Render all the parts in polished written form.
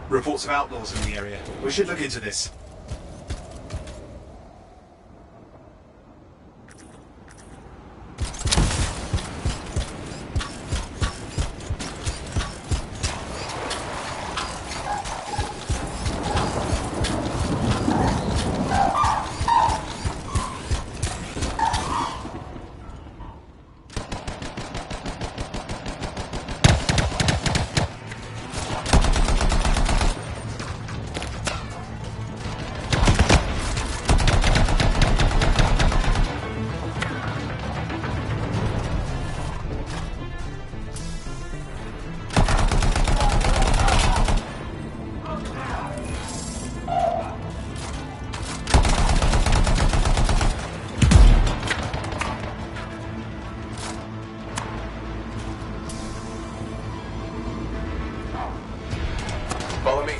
Reports of outlaws in the area. We should look into this. Follow me.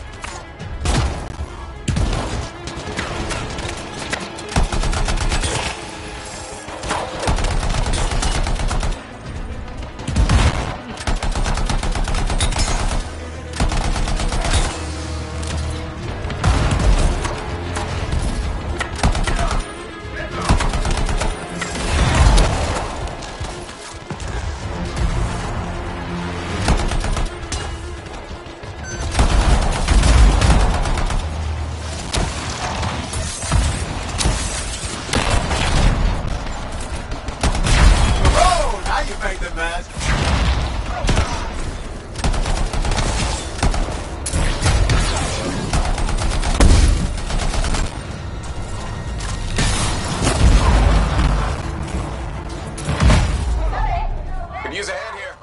Use a hand here.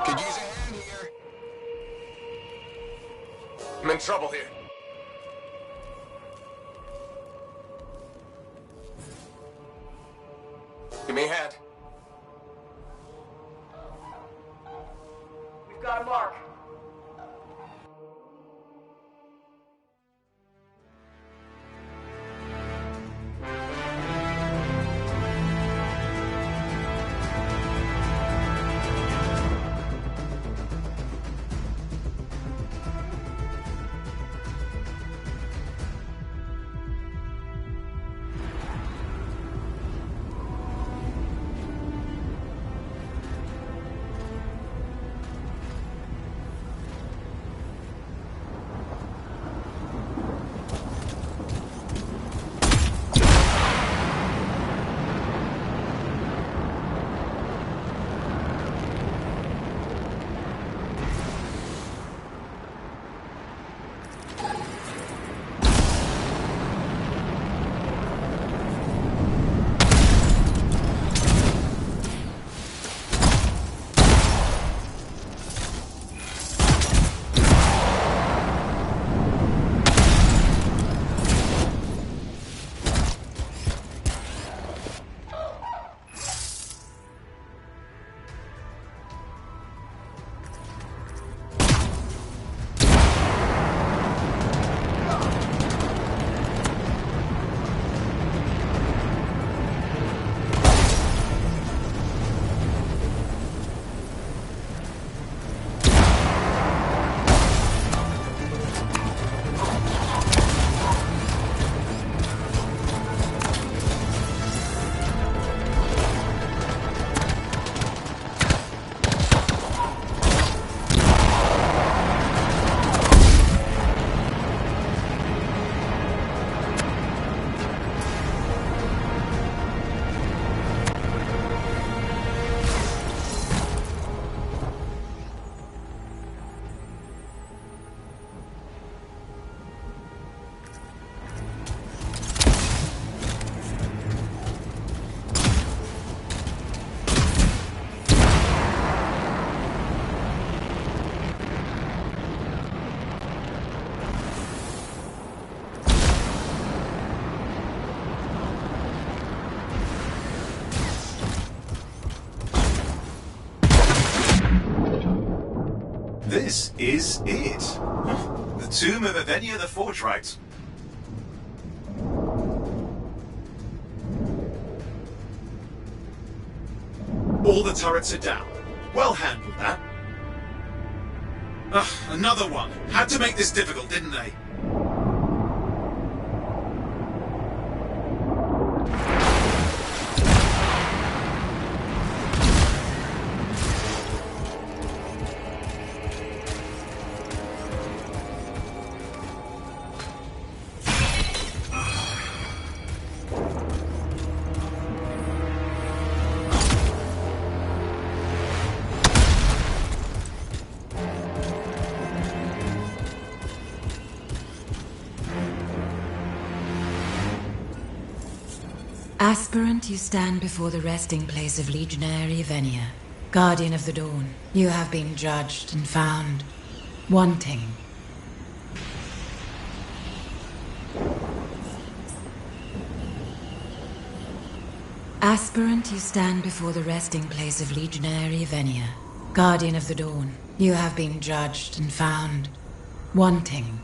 Could use a hand here. I'm in trouble here. Give me a hand. We've got a mark. This is it. The tomb of Avenia the Forgerite. All the turrets are down. Well handled, that. Ugh, another one. Had to make this difficult, didn't they? Aspirant, you stand before the resting place of Legionary Venia, Guardian of the Dawn. You have been judged and found wanting. Aspirant, you stand before the resting place of Legionary Venia, Guardian of the Dawn. You have been judged and found wanting.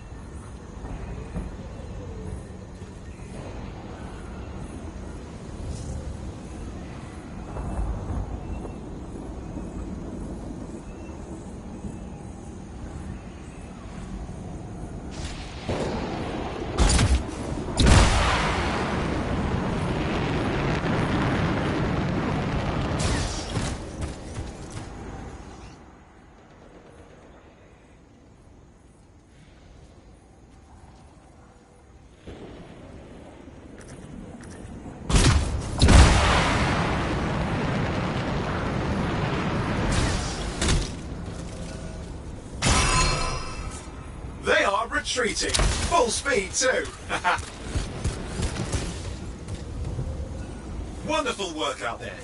Retreating. Full speed too. Wonderful work out there.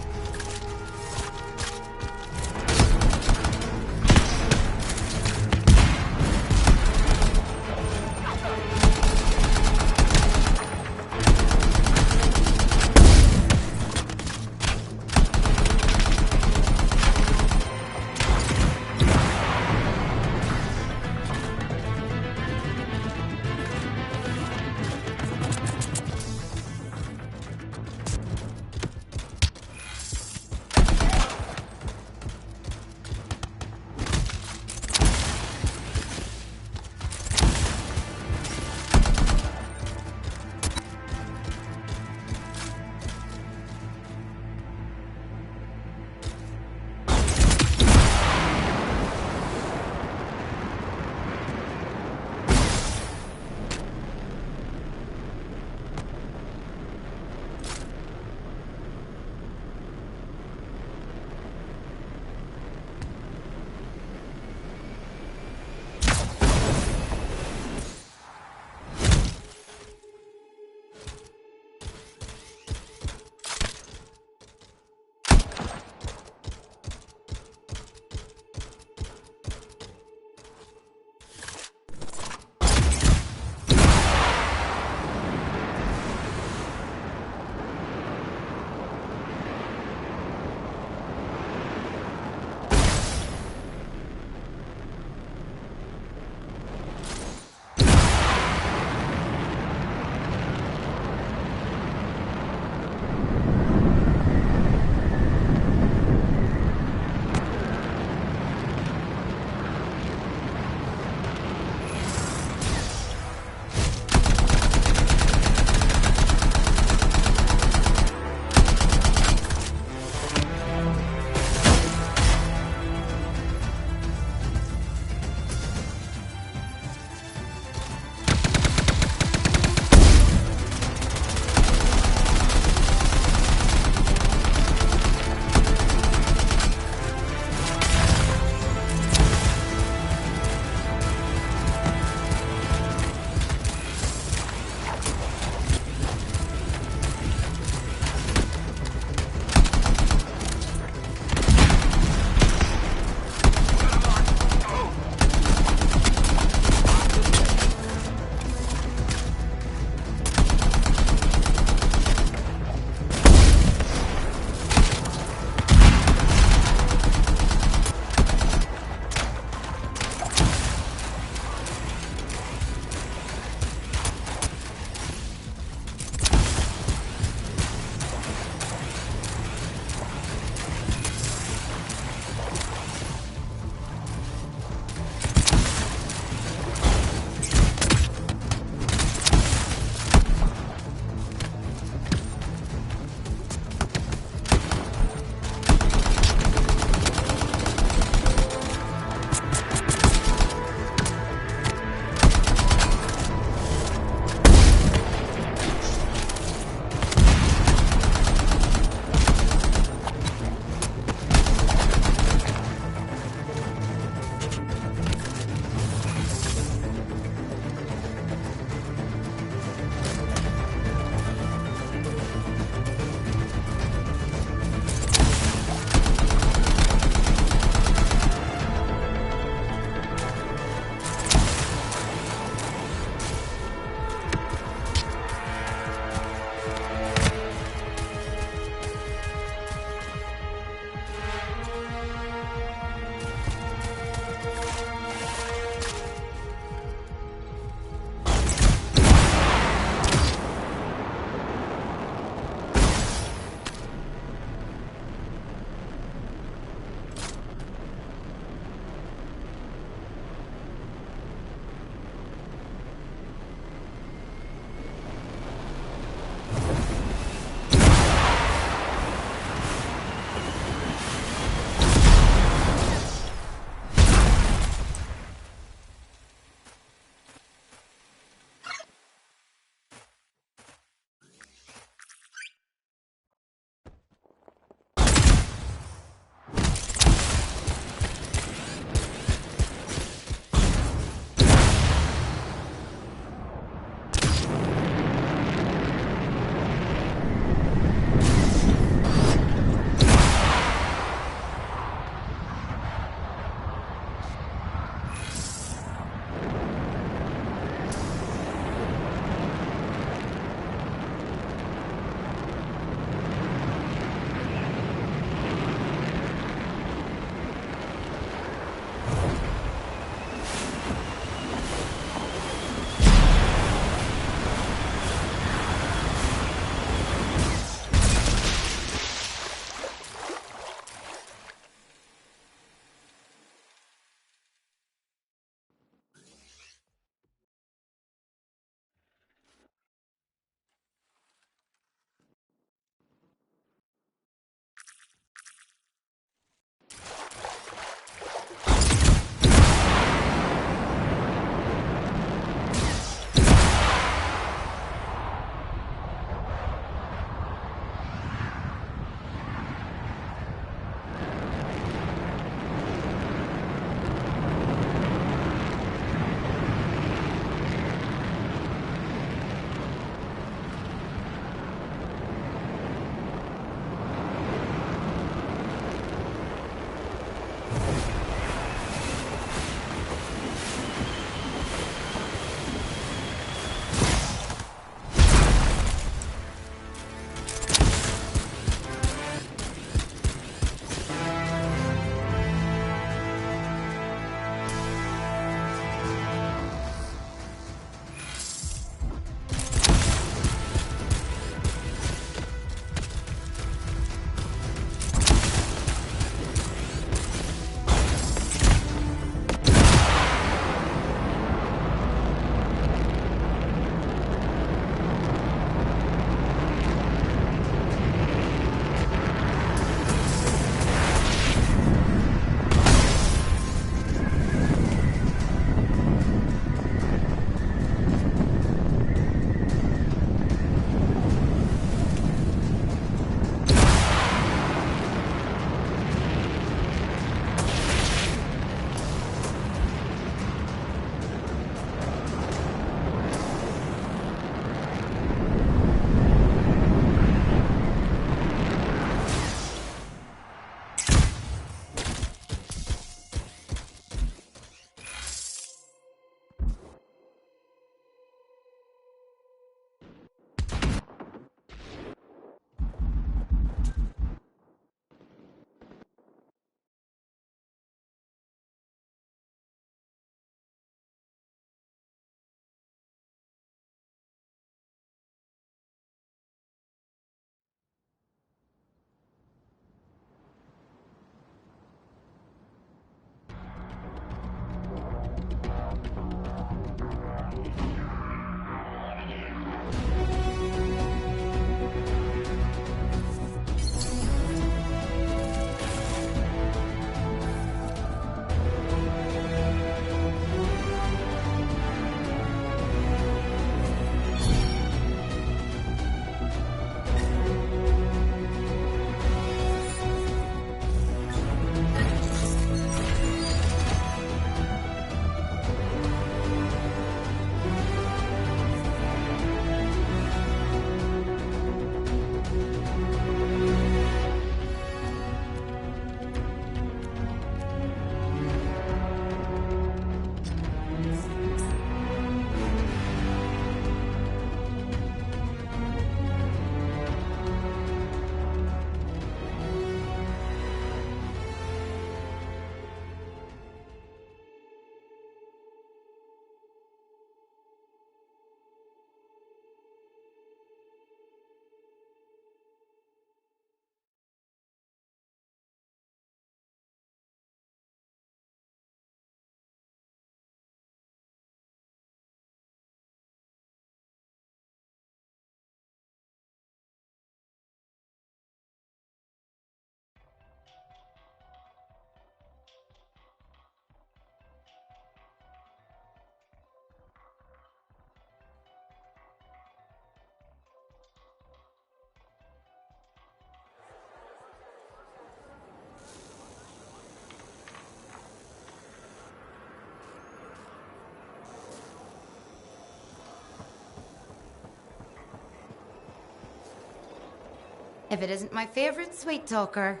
If it isn't my favorite sweet talker.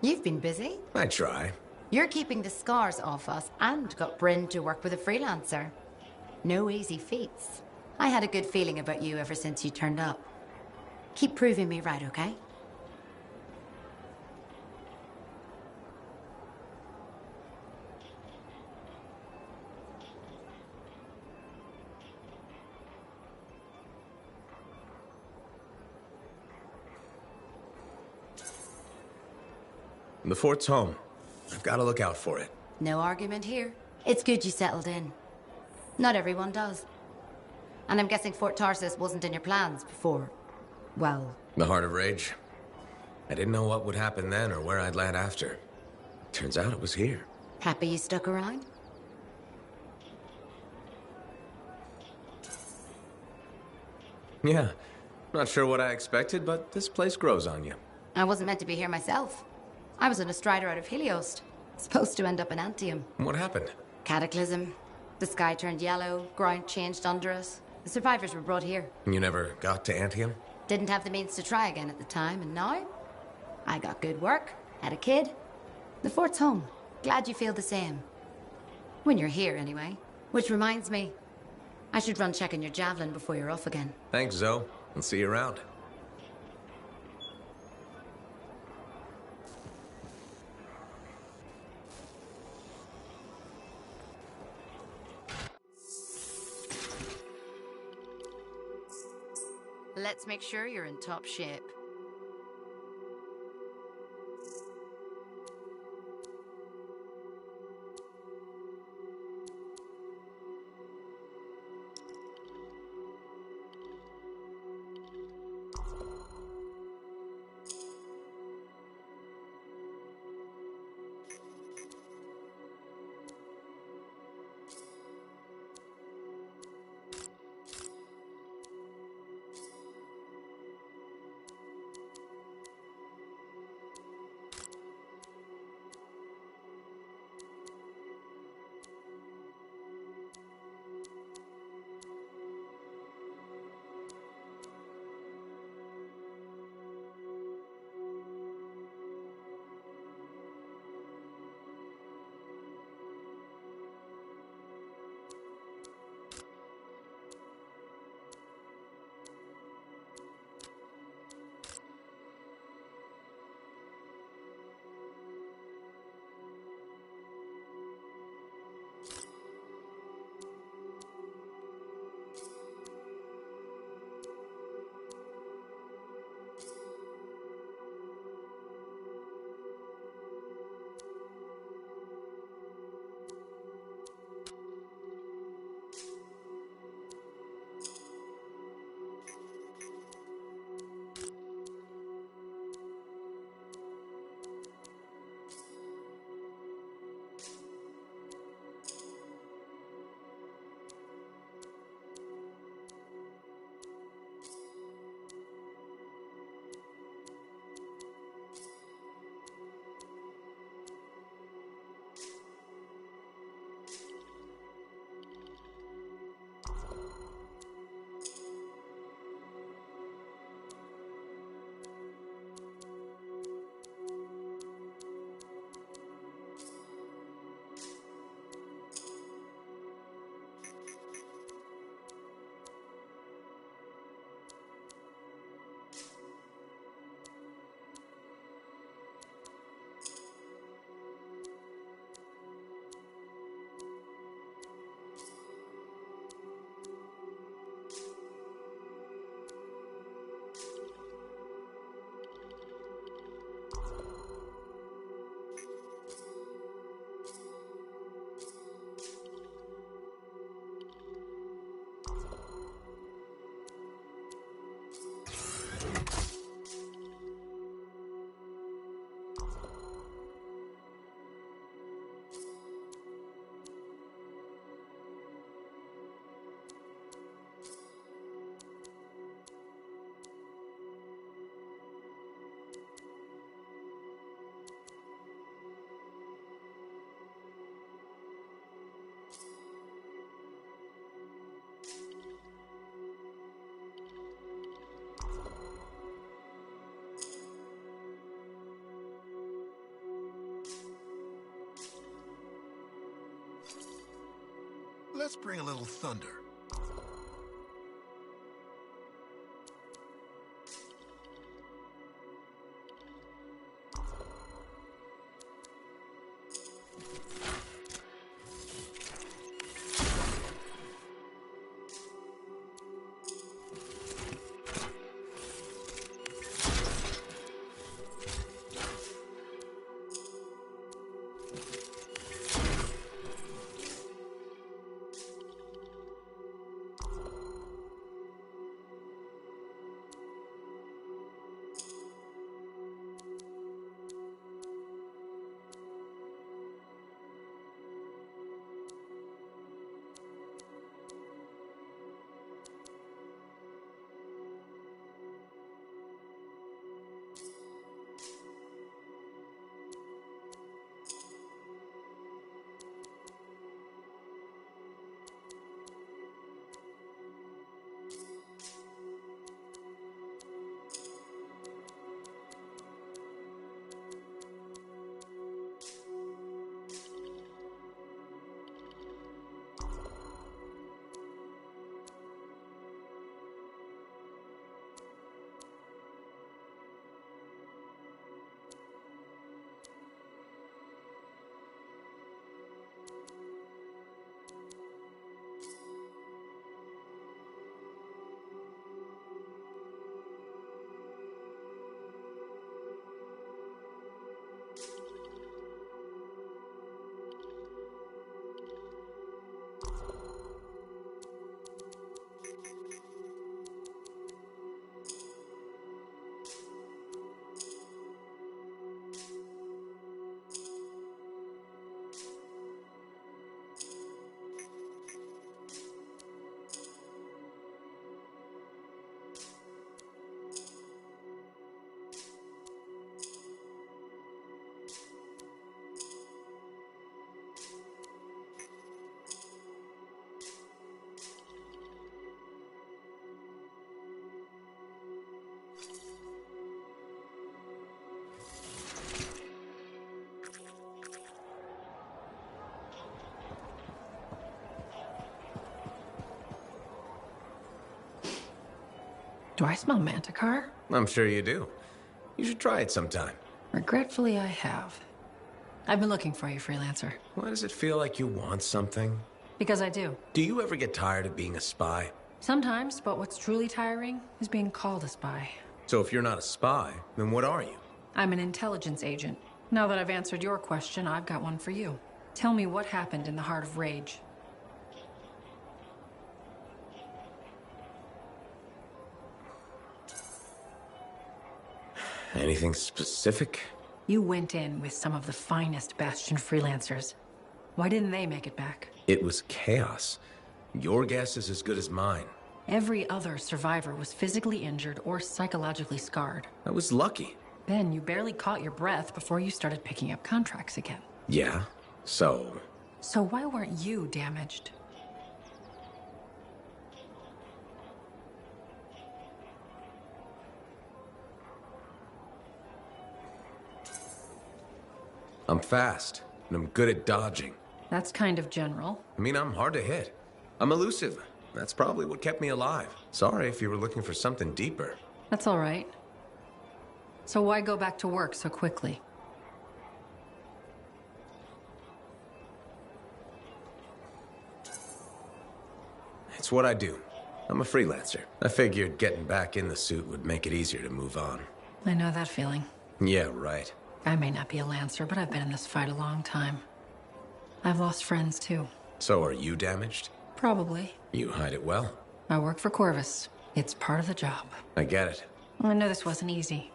You've been busy. I try. You're keeping the scars off us and got Bryn to work with a freelancer. No easy feats. I had a good feeling about you ever since you turned up. Keep proving me right, okay? The fort's home. I've got to look out for it. No argument here. It's good you settled in. Not everyone does. And I'm guessing Fort Tarsis wasn't in your plans before. Well... The Heart of Rage. I didn't know what would happen then or where I'd land after. Turns out it was here. Happy you stuck around? Yeah. Not sure what I expected, but this place grows on you. I wasn't meant to be here myself. I was on a strider out of Heliost. Supposed to end up in Anthem. What happened? Cataclysm. The sky turned yellow, ground changed under us. The survivors were brought here. You never got to Anthem? Didn't have the means to try again at the time, and now? I got good work, had a kid. The fort's home. Glad you feel the same. When you're here, anyway. Which reminds me, I should run checking your javelin before you're off again. Thanks, Zoe. I'll see you around. Let's make sure you're in top shape. let's bring a little thunder. Do I smell Manticar? I'm sure you do. You should try it sometime. Regretfully, I have. I've been looking for you, freelancer. Why does it feel like you want something? Because I do. Do you ever get tired of being a spy? Sometimes, but what's truly tiring is being called a spy. So if you're not a spy, then what are you? I'm an intelligence agent. Now that I've answered your question, I've got one for you. Tell me what happened in the Heart of Rage. Anything specific? You went in with some of the finest Bastion freelancers. Why didn't they make it back? It was chaos. Your guess is as good as mine. Every other survivor was physically injured or psychologically scarred. I was lucky. Ben, you barely caught your breath before you started picking up contracts again. Yeah, so... So why weren't you damaged? I'm fast, and I'm good at dodging. That's kind of general. I mean, I'm hard to hit. I'm elusive. That's probably what kept me alive. Sorry if you were looking for something deeper. That's all right. So why go back to work so quickly? It's what I do. I'm a freelancer. I figured getting back in the suit would make it easier to move on. I know that feeling. Yeah, right. I may not be a Lancer, but I've been in this fight a long time. I've lost friends, too. So are you damaged? Probably. You hide it well. I work for Corvus. It's part of the job. I get it. I know this wasn't easy.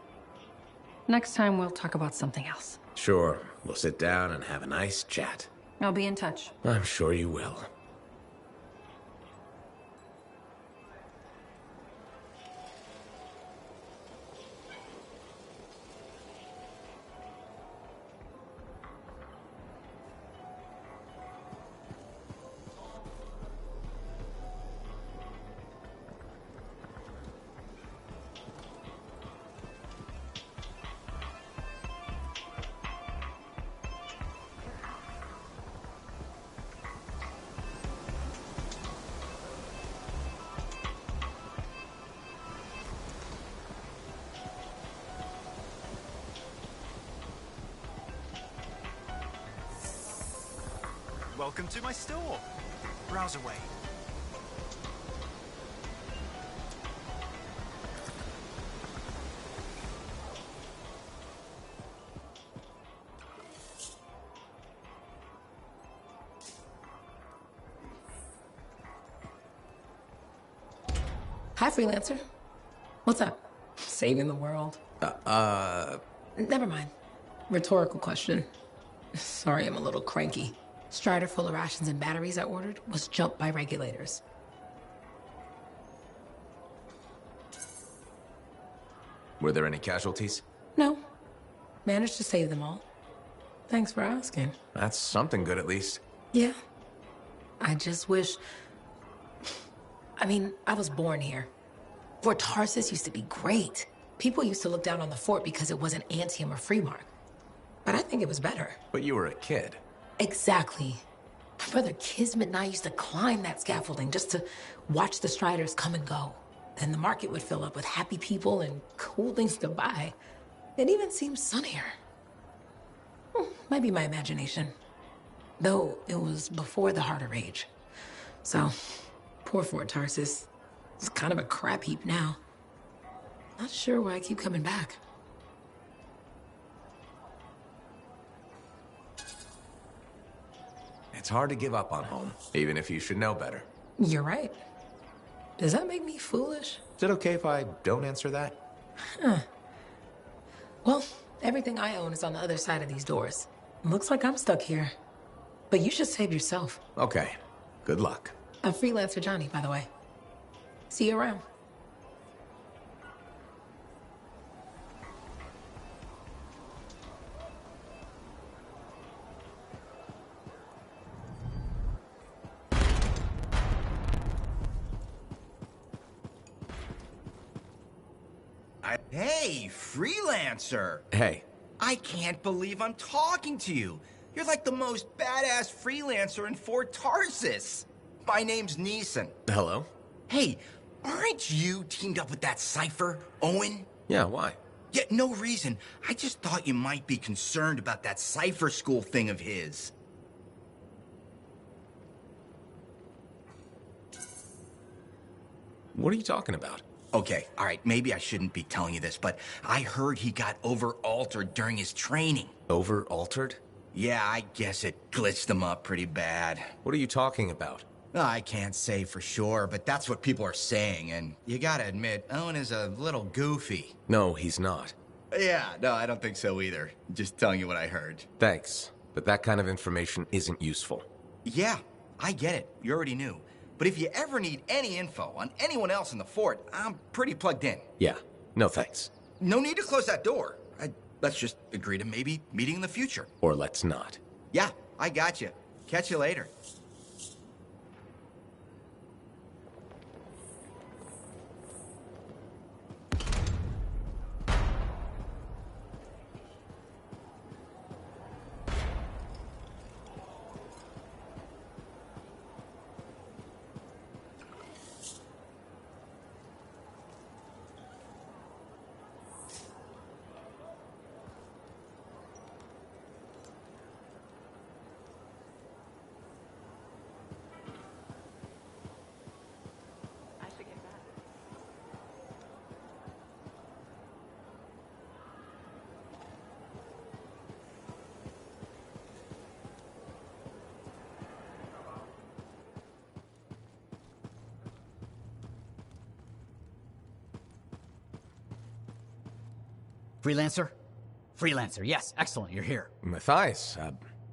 Next time, we'll talk about something else. Sure, we'll sit down and have a nice chat. I'll be in touch. I'm sure you will. Welcome to my store. Browse away. Hi, freelancer. What's up? Saving the world? Never mind. Rhetorical question. Sorry, I'm a little cranky. Strider full of rations and batteries I ordered was jumped by regulators. Were there any casualties? No. Managed to save them all. Thanks for asking. That's something good at least. Yeah. I just wish... I mean, I was born here. Fort Tarsis used to be great. People used to look down on the fort because it wasn't Anthem or Freemark. But I think it was better. But you were a kid. Exactly. My brother Kismet and I used to climb that scaffolding just to watch the Striders come and go. Then the market would fill up with happy people and cool things to buy. It even seemed sunnier. Might be my imagination. Though it was before the Heart of Rage. So, poor Fort Tarsis. It's kind of a crap heap now. Not sure why I keep coming back. It's hard to give up on home, even if you should know better. You're right. Does that make me foolish? Is it okay if I don't answer that? Well, everything I own is on the other side of these doors. Looks like I'm stuck here. But you should save yourself. Okay. Good luck. I'm freelancer Johnny, by the way. See you around. Hey, freelancer! Hey. I can't believe I'm talking to you. You're like the most badass freelancer in Fort Tarsis. My name's Neeson. Hello? Hey, aren't you teamed up with that Cypher, Owen? Yeah, why? Yeah, no reason. I just thought you might be concerned about that Cypher school thing of his. What are you talking about? Okay, all right, maybe I shouldn't be telling you this, but I heard he got over-altered during his training. Over-altered? Yeah, I guess it glitched him up pretty bad. What are you talking about? I can't say for sure, but that's what people are saying, and you gotta admit, Owen is a little goofy. No, he's not. Yeah, no, I don't think so either. Just telling you what I heard. Thanks, but that kind of information isn't useful. Yeah, I get it. You already knew. But if you ever need any info on anyone else in the fort, I'm pretty plugged in. Yeah, no thanks. No need to close that door. Let's just agree to maybe meeting in the future. Or let's not. Yeah, I got you. Catch you later. Freelancer? Freelancer, yes. Excellent, you're here. Matthias,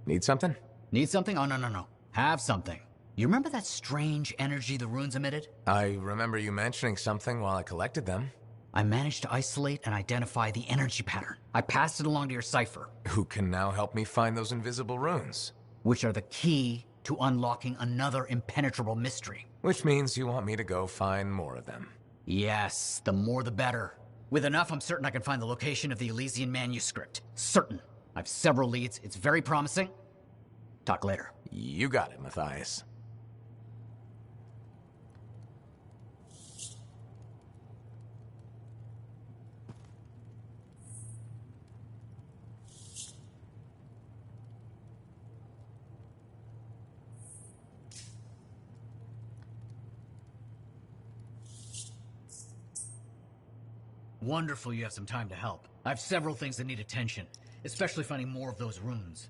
need something? Need something? Oh, no. Have something. You remember that strange energy the runes emitted? I remember you mentioning something while I collected them. I managed to isolate and identify the energy pattern. I passed it along to your cipher. Who can now help me find those invisible runes? Which are the key to unlocking another impenetrable mystery. Which means you want me to go find more of them. Yes, the more the better. With enough, I'm certain I can find the location of the Elysian manuscript. Certain. I've several leads. It's very promising. Talk later. You got it, Matthias. Wonderful you have some time to help. I have several things that need attention, especially finding more of those runes.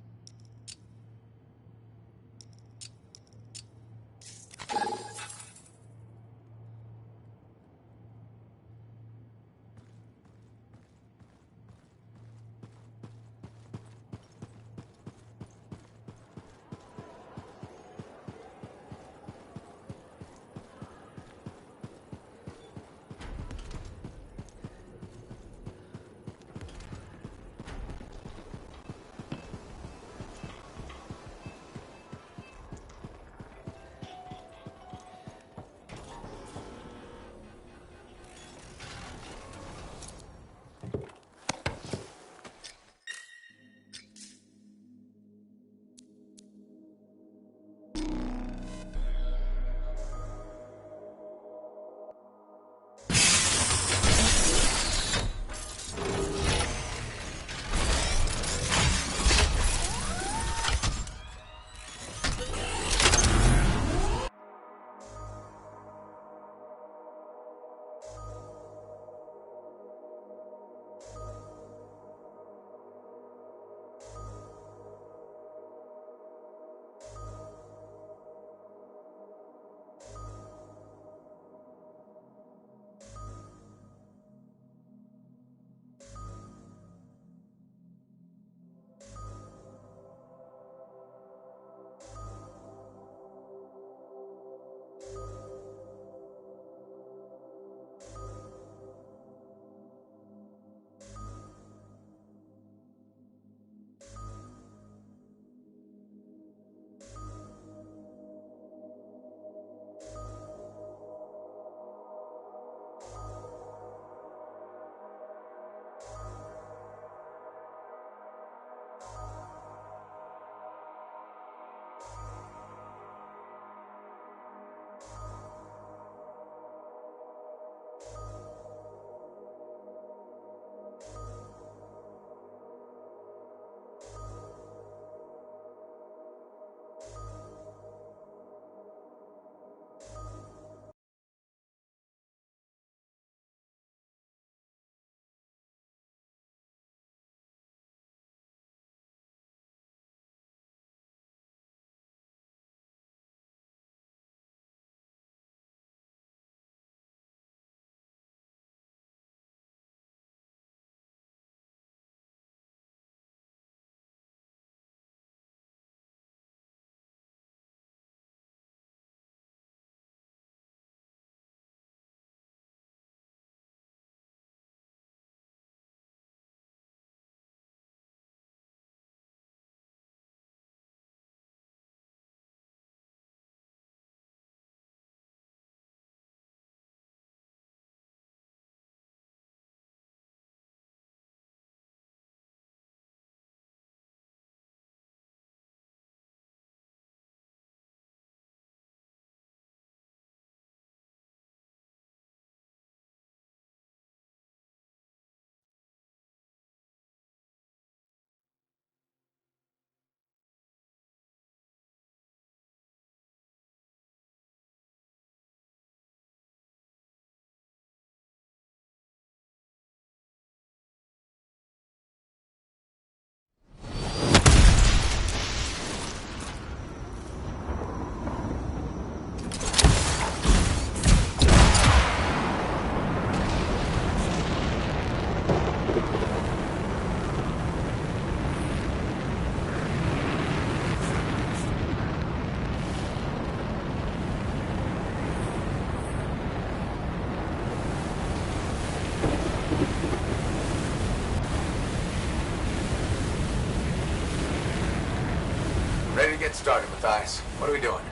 Ready to get started, Matthias. What are we doing?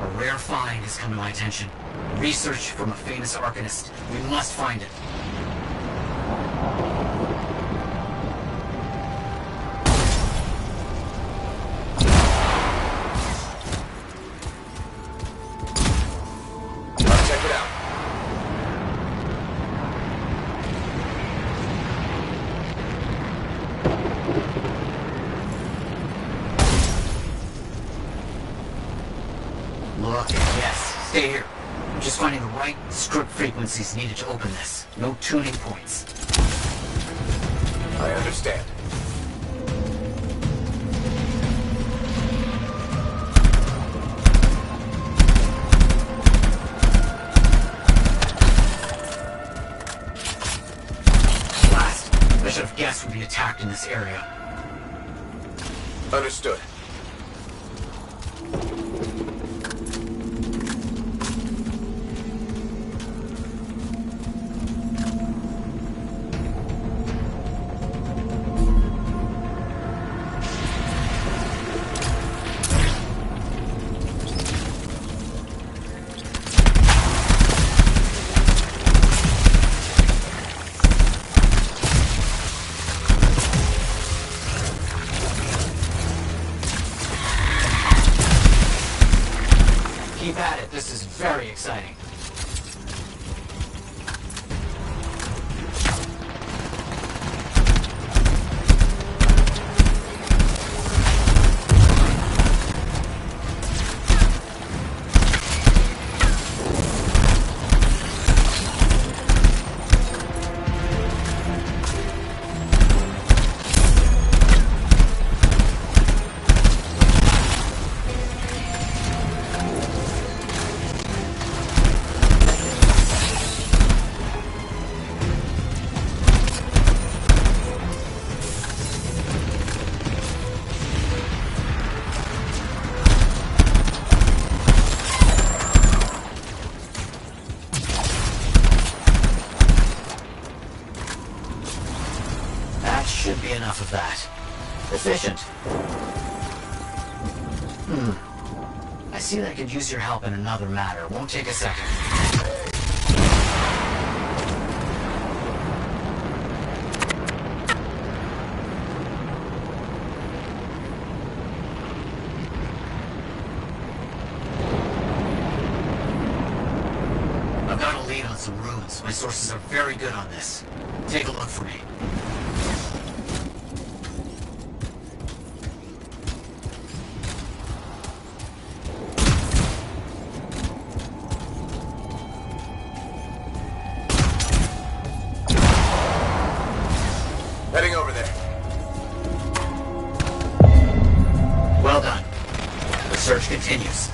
A rare find has come to my attention. Research from a famous arcanist. We must find it. Let's check it out. Look, yes, stay here. I'm just finding the right script frequencies needed to open this. No tuning points. I understand. Blast. I should have guessed we'd be attacked in this area. Understood. Keep at it. This is very exciting. Should be enough of that. Efficient. I see that I could use your help in another matter. Won't take a second. I've got a lead on some ruins. My sources are very good on this. Take a look for me. Heading over there. Well done. The search continues.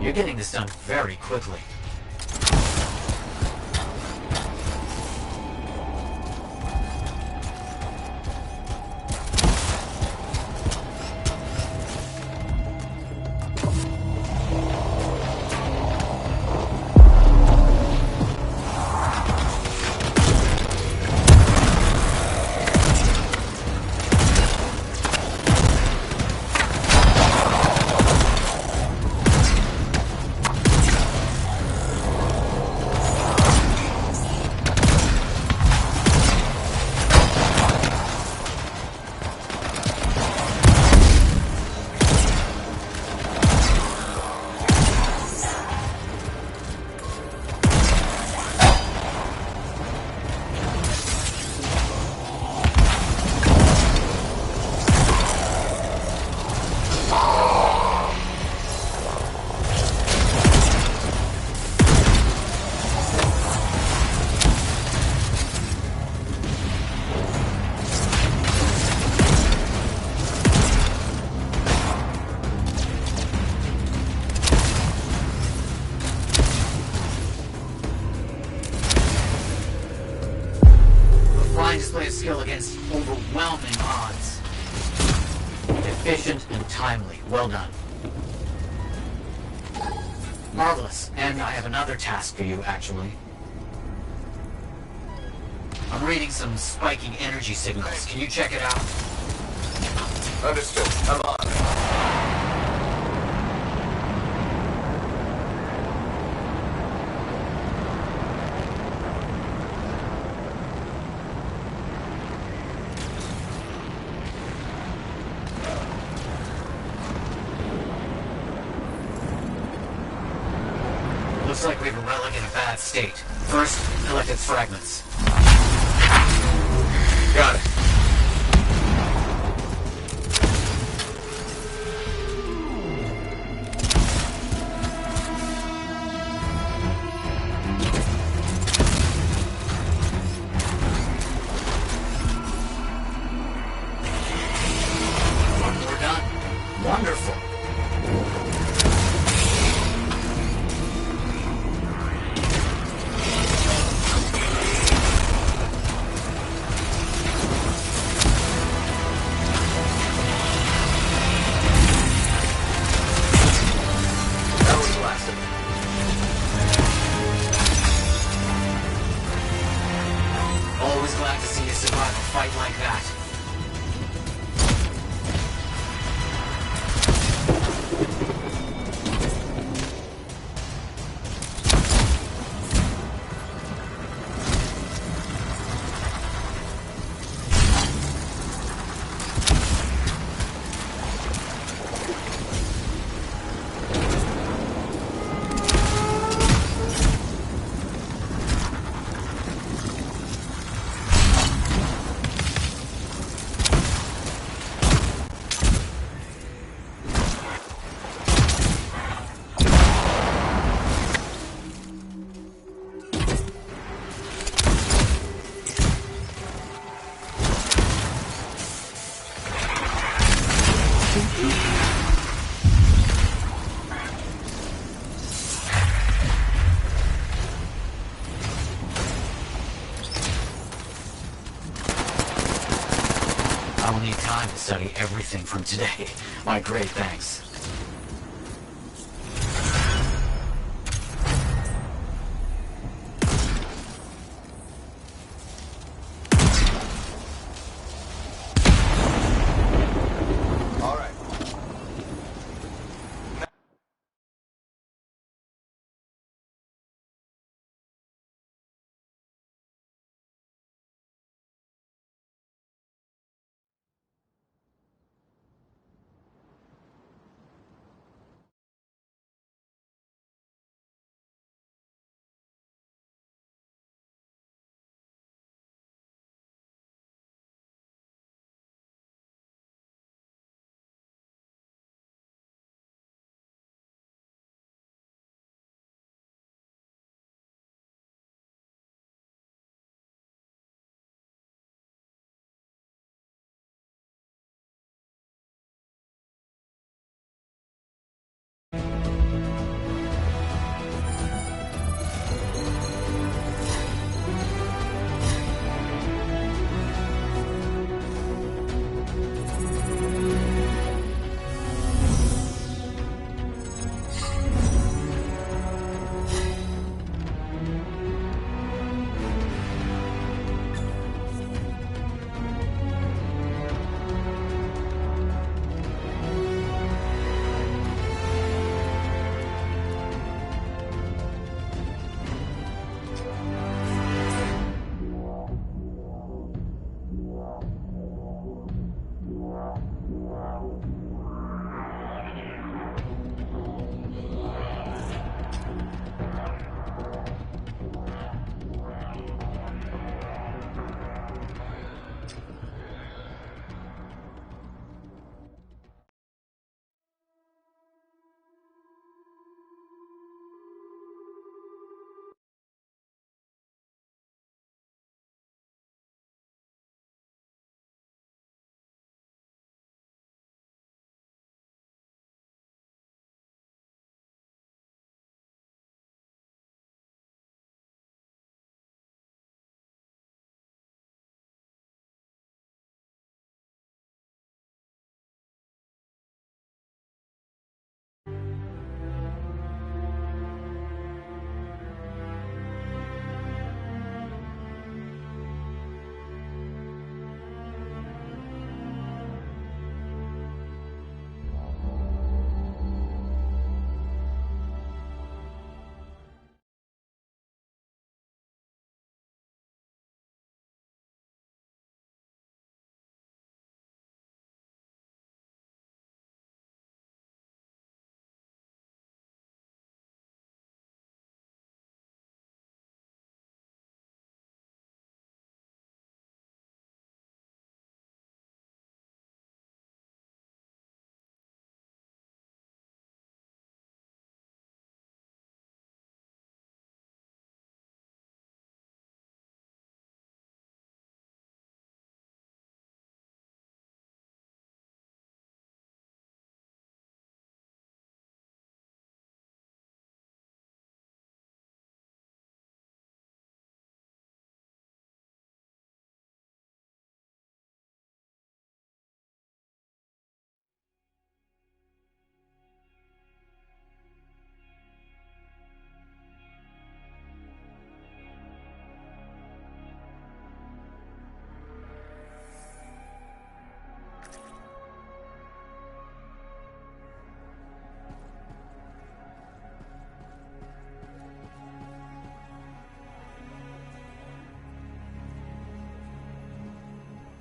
You're getting this done very quickly. Display of skill against overwhelming odds. Efficient and timely. Well done. Marvelous. And I have another task for you, actually. I'm reading some spiking energy signals. Can you check it out? Understood. I'm on. Looks like we have a relic in a bad state. First, collect its fragments. Got it. We're done. Wonderful. Always glad to see you survive a fight like that. I will need time to study everything from today. My great thanks. All right.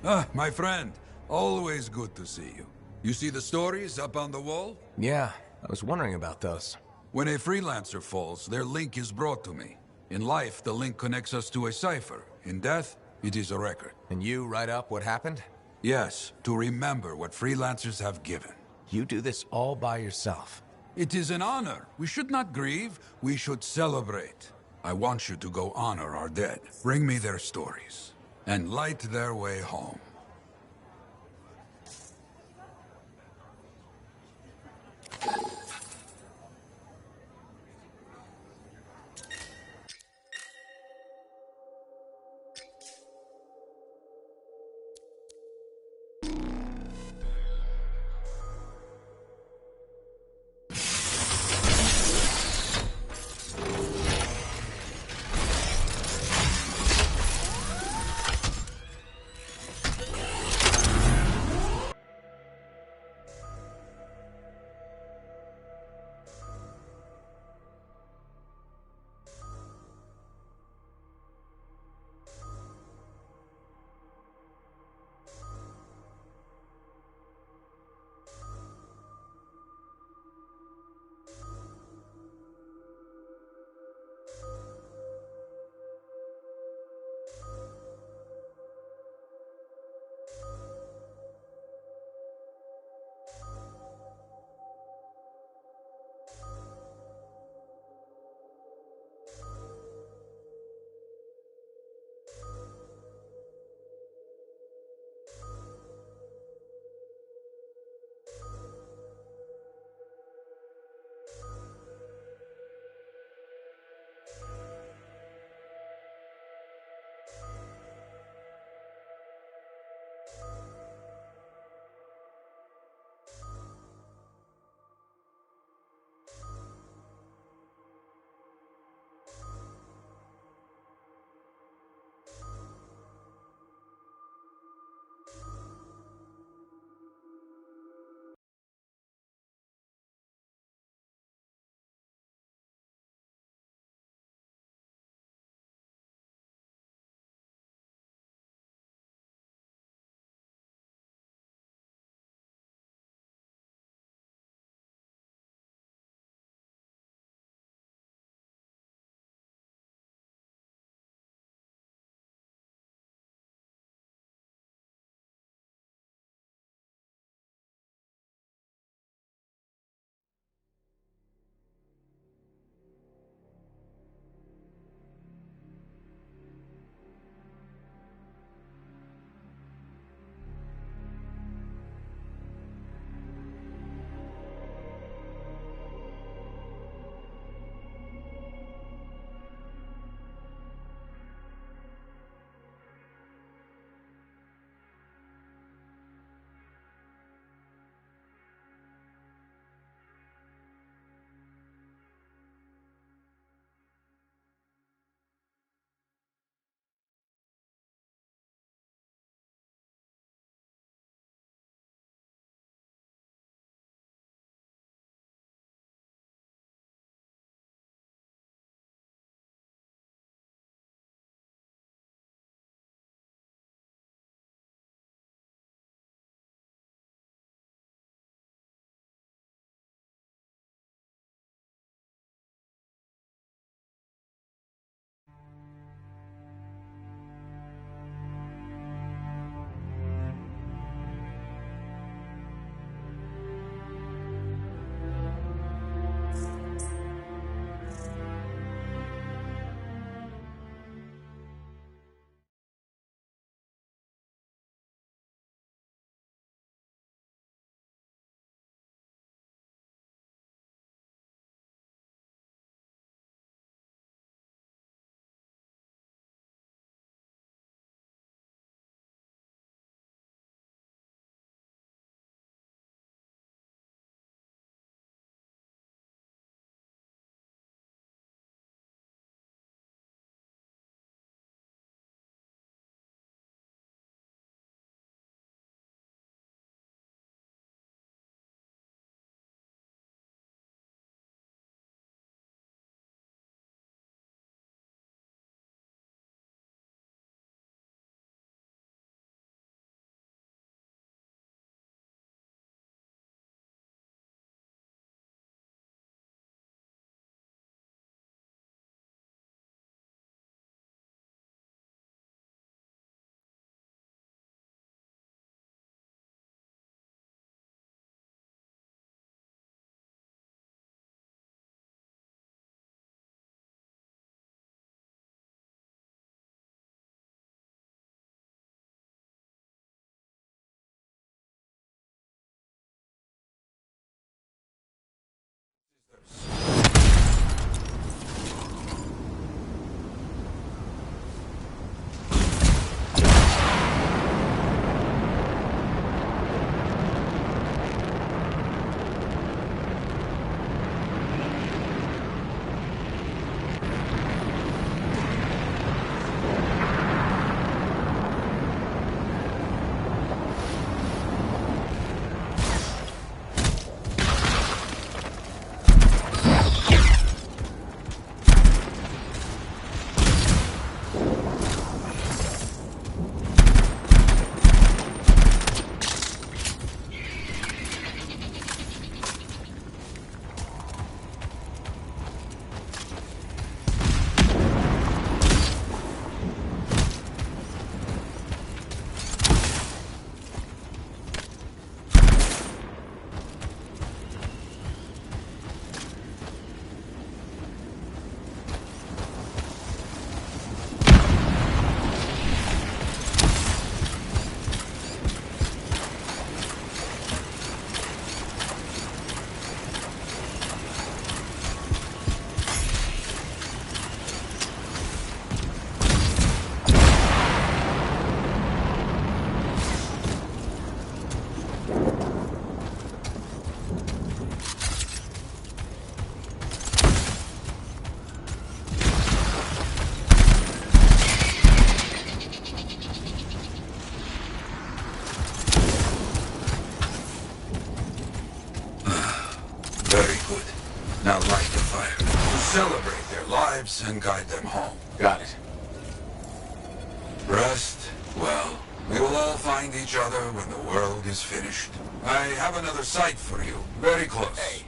Ah, my friend. Always good to see you. You see the stories up on the wall? Yeah, I was wondering about those. When a freelancer falls, their link is brought to me. In life, the link connects us to a cipher. In death, it is a record. And you write up what happened? Yes, to remember what freelancers have given. You do this all by yourself. It is an honor. We should not grieve, we should celebrate. I want you to go honor our dead. Bring me their stories, and light their way home. links and guide them home. Got it. Rest, well, we will all find each other when the world is finished. I have another site for you, very close. Hey.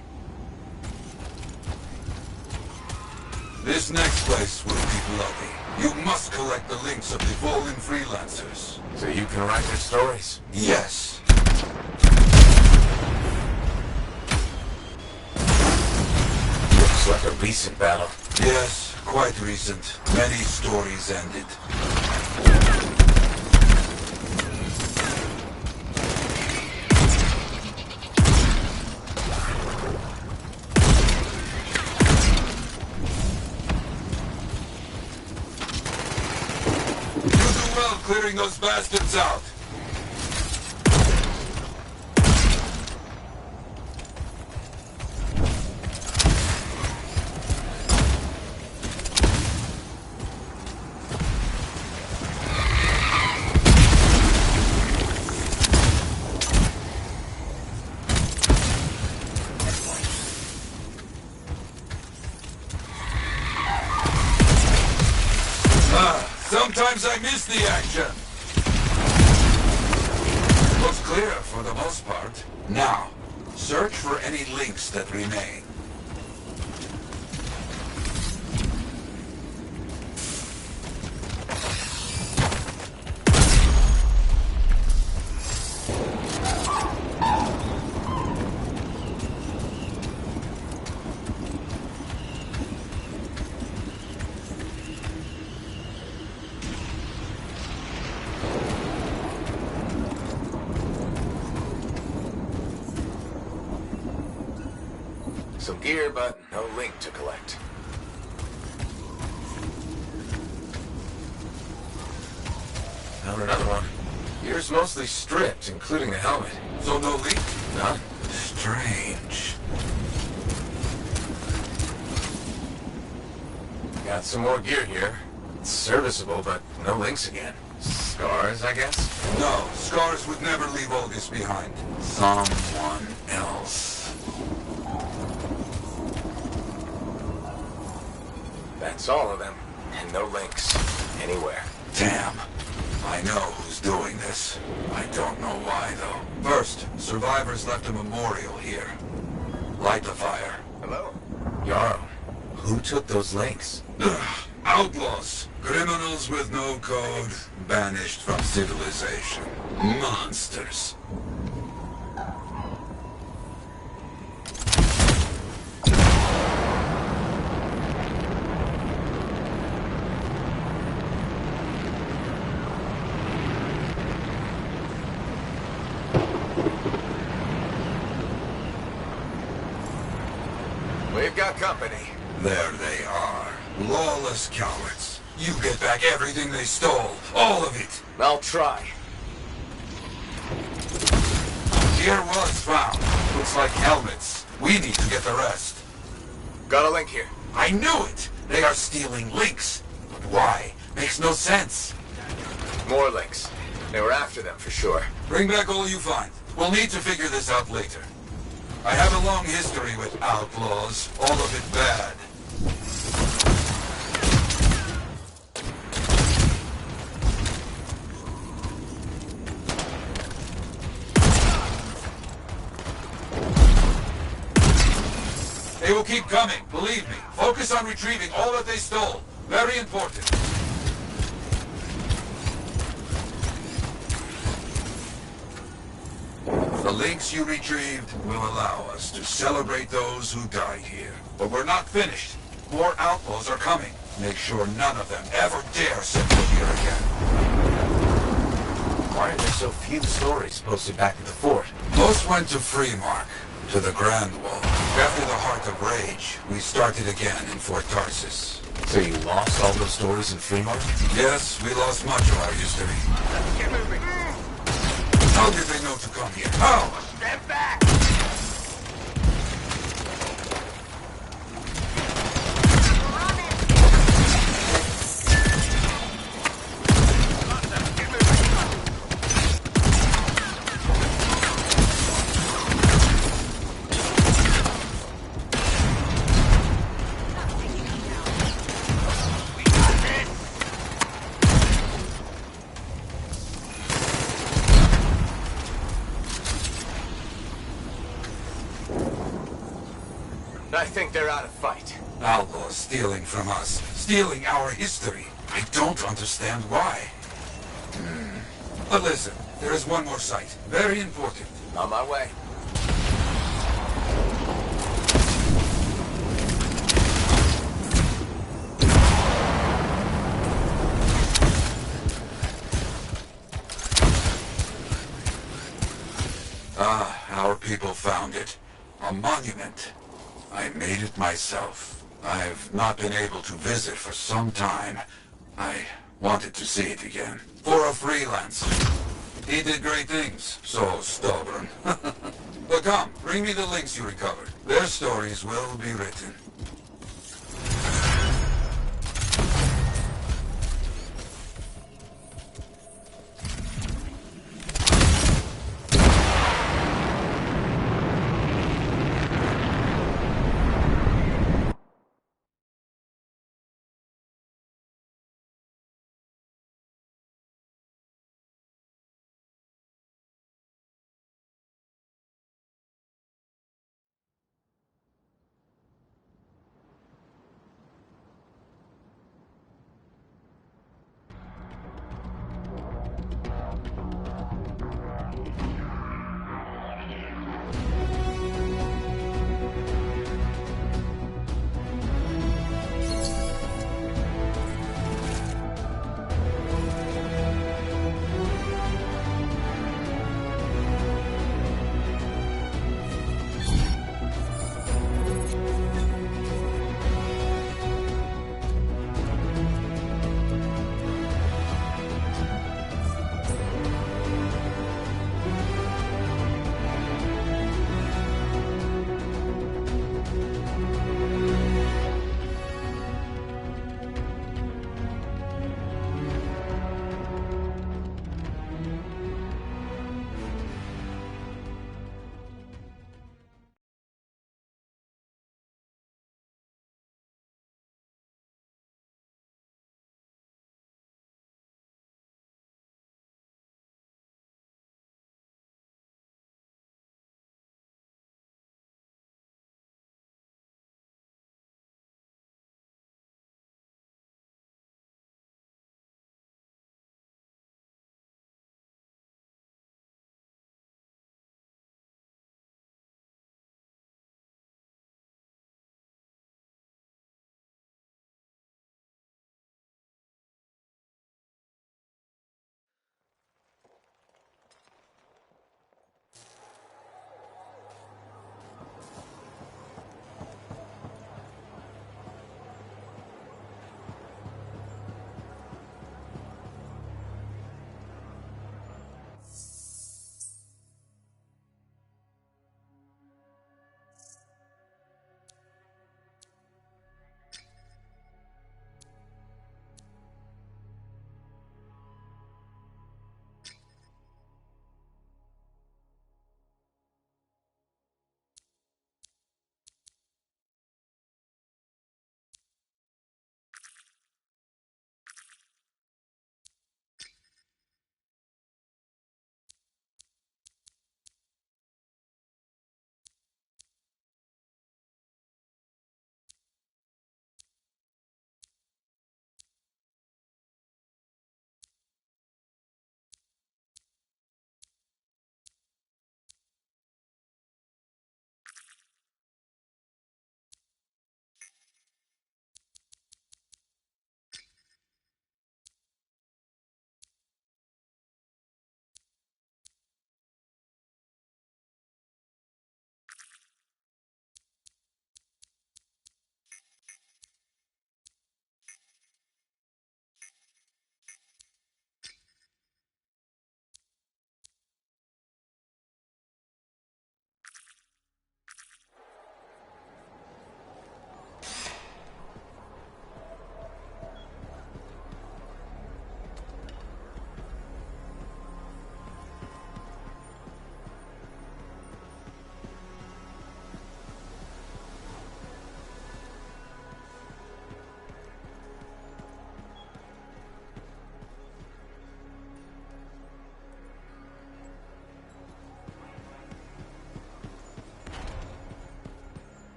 This next place will be bloody. You must collect the links of the fallen freelancers. So you can write their stories? Yes. Looks like a recent battle. Yes, quite recent. Many stories ended. Clearing those bastards out. Sometimes I miss the action. Looks clear for the most part. Now, search for any links that remain. Some gear, but no link to collect. Found another one. Gear's mostly stripped, including the helmet. So no link? None. Strange. Got some more gear here. It's serviceable, but no links again. Scars, I guess? No, Scars would never leave all this behind. Someone else. That's all of them. And no links. Anywhere. Damn. I know who's doing this. I don't know why, though. First, survivors left a memorial here. Light the fire. Hello? Yarrow, who took those links? Outlaws. Criminals with no code. Banished from civilization. Monsters. We've got company. There they are. Lawless cowards. You get back everything they stole. All of it. I'll try. Gear was found. Looks like helmets. We need to get the rest. Got a link here. I knew it! They are stealing links. But why? Makes no sense. More links. They were after them for sure. Bring back all you find. We'll need to figure this out later. I have a long history with outlaws. All of it bad. They will keep coming, believe me. Focus on retrieving all that they stole. Very important. The links you retrieved will allow us to celebrate those who died here. But we're not finished. More outlaws are coming. Make sure none of them ever dare set foot here again. Why are there so few stories posted back at the fort? Most went to Freemark, to the Grand Wall. After the Heart of Rage, we started again in Fort Tarsis. So you lost all those stories in Fremont? Yes, we lost much of our history. Get moving. How did they know to come here? How? Step back! I think they're out of fight. Outlaws stealing from us, stealing our history. I don't understand why. But listen, there is one more site. Very important. On my way. Our people found it. A monument. I made it myself. I've not been able to visit for some time. I wanted to see it again. For a freelancer. He did great things. So stubborn. But come, bring me the links you recovered. Their stories will be written.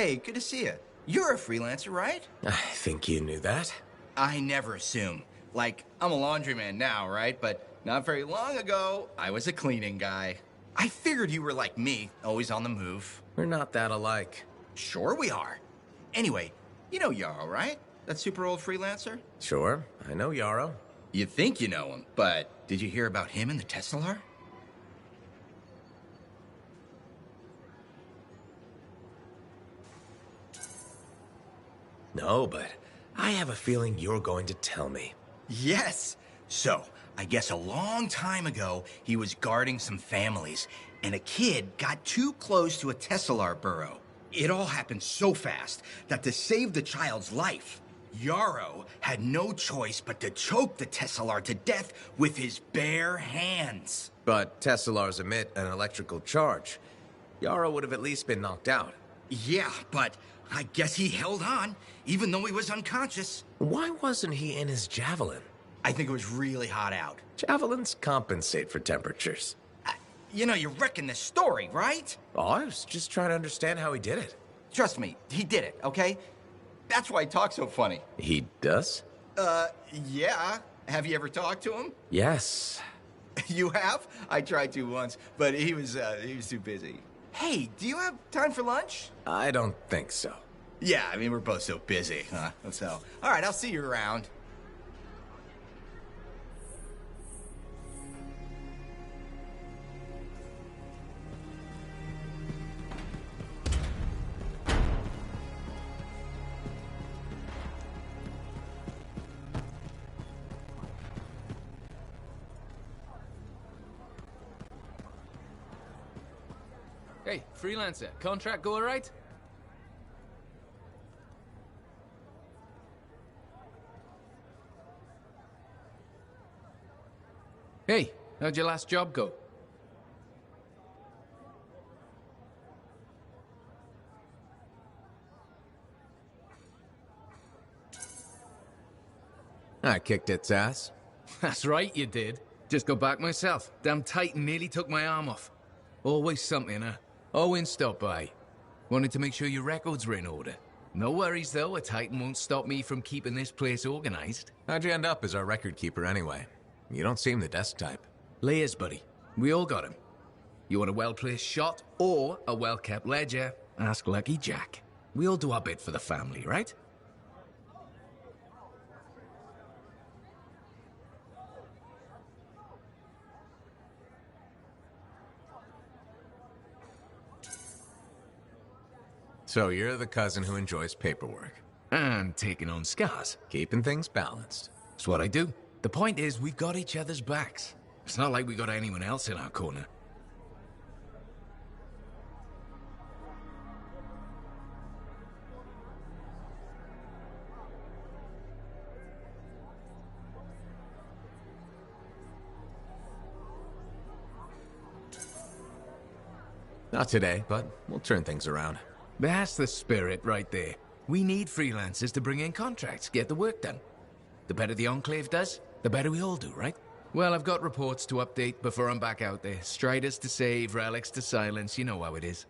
Hey, good to see you. You're a freelancer, right? I think you knew that. I never assume. Like, I'm a laundryman now, right? But not very long ago, I was a cleaning guy. I figured you were like me, always on the move. We're not that alike. Sure we are. Anyway, you know Yarrow, right? That super old freelancer? Sure, I know Yarrow. You think you know him, but did you hear about him and the Tesla? No, but I have a feeling you're going to tell me. Yes. So, I guess a long time ago, he was guarding some families, and a kid got too close to a Tesla burrow. It all happened so fast that to save the child's life, Yarrow had no choice but to choke the Tesla to death with his bare hands. But Teslars emit an electrical charge. Yarrow would have at least been knocked out. Yeah, but I guess he held on, even though he was unconscious. Why wasn't he in his javelin? I think it was really hot out. Javelins compensate for temperatures. You know, you're wrecking the story, right? Oh, I was just trying to understand how he did it. Trust me, he did it, okay? That's why he talks so funny. He does? Yeah. Have you ever talked to him? Yes. You have? I tried to once, but he was too busy. Hey, do you have time for lunch? I don't think so. Yeah, I mean, we're both so busy, huh? So, all right, I'll see you around. Hey, freelancer, contract go alright? Hey, how'd your last job go? I kicked its ass. That's right, you did. Just got back myself. Damn Titan nearly took my arm off. Always something, huh? Owen stopped by. Wanted to make sure your records were in order. No worries, though. A Titan won't stop me from keeping this place organized. How'd you end up as our record keeper anyway? You don't seem the desk type. Layers, buddy. We all got him. You want a well-placed shot or a well-kept ledger? Ask Lucky Jack. We all do our bit for the family, right? So you're the cousin who enjoys paperwork. And taking on scars. Keeping things balanced. That's what I do. The point is, we've got each other's backs. It's not like we got anyone else in our corner. Not today, but we'll turn things around. That's the spirit right there. We need freelancers to bring in contracts, get the work done. The better the Enclave does, the better we all do, right? Well, I've got reports to update before I'm back out there. Striders to save, relics to silence, you know how it is.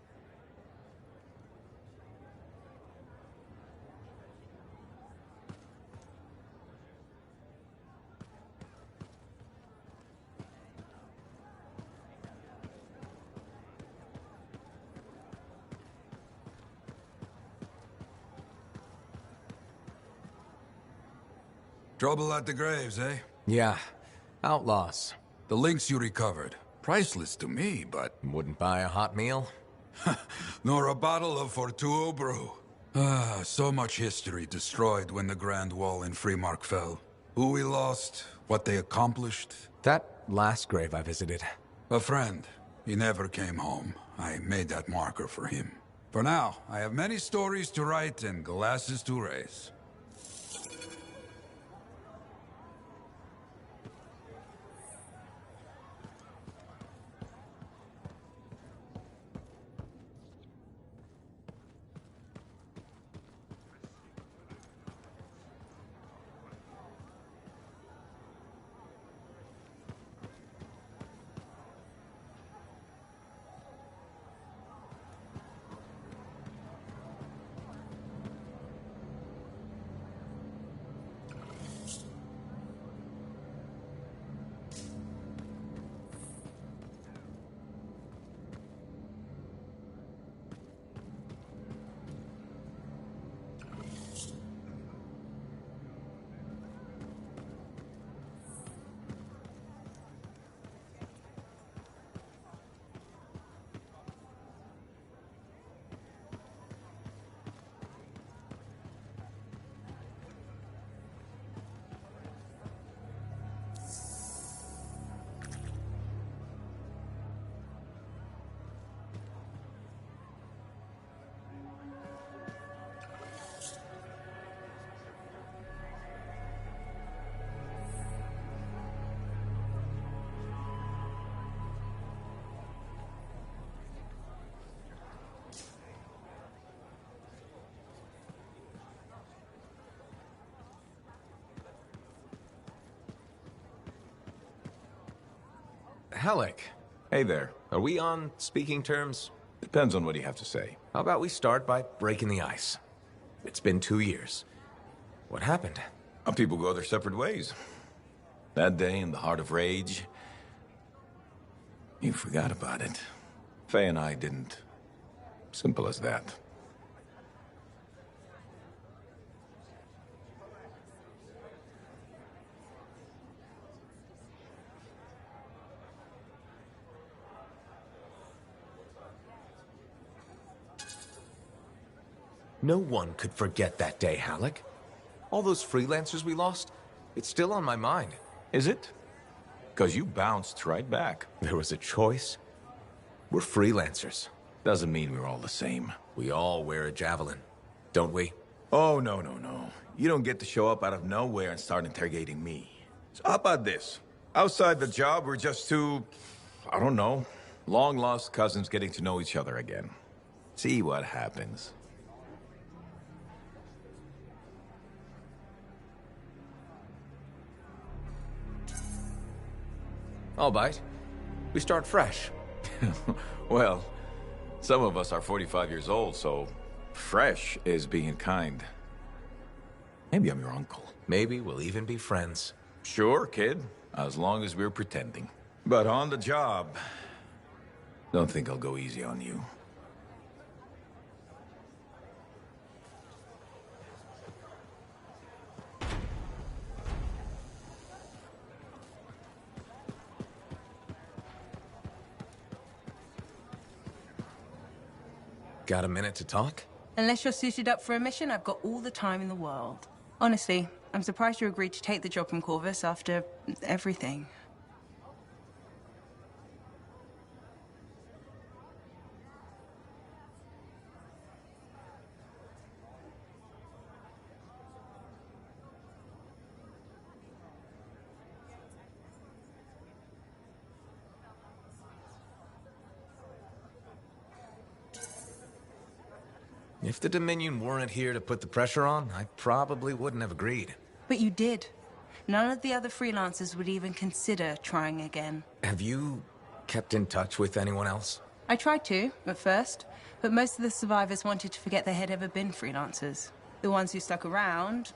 Trouble at the graves, eh? Yeah. Outlaws. The links you recovered. Priceless to me, but... Wouldn't buy a hot meal? Nor a bottle of Fortuo brew. Ah, so much history destroyed when the Grand Wall in Freemark fell. Who we lost, what they accomplished. That last grave I visited. A friend. He never came home. I made that marker for him. For now, I have many stories to write and glasses to raise. Halleck. Hey there. Are we on speaking terms? Depends on what you have to say. How about we start by breaking the ice? It's been 2 years. What happened? People go their separate ways. That day in the heart of rage, you forgot about it. Faye and I didn't. Simple as that. No one could forget that day, Halleck. All those freelancers we lost, it's still on my mind. Is it? Because you bounced right back. There was a choice. We're freelancers. Doesn't mean we're all the same. We all wear a javelin, don't we? Oh, no. You don't get to show up out of nowhere and start interrogating me. So how about this? Outside the job, we're just two, I don't know, long-lost cousins getting to know each other again. See what happens. I'll bite. We start fresh. Well, some of us are 45 years old, so fresh is being kind. Maybe I'm your uncle. Maybe we'll even be friends. Sure, kid, as long as we're pretending. But on the job, don't think I'll go easy on you. Got a minute to talk? Unless you're suited up for a mission, I've got all the time in the world. Honestly, I'm surprised you agreed to take the job from Corvus after everything. If the Dominion weren't here to put the pressure on, I probably wouldn't have agreed. But you did. None of the other freelancers would even consider trying again. Have you kept in touch with anyone else? I tried to, at first, but most of the survivors wanted to forget they had ever been freelancers. The ones who stuck around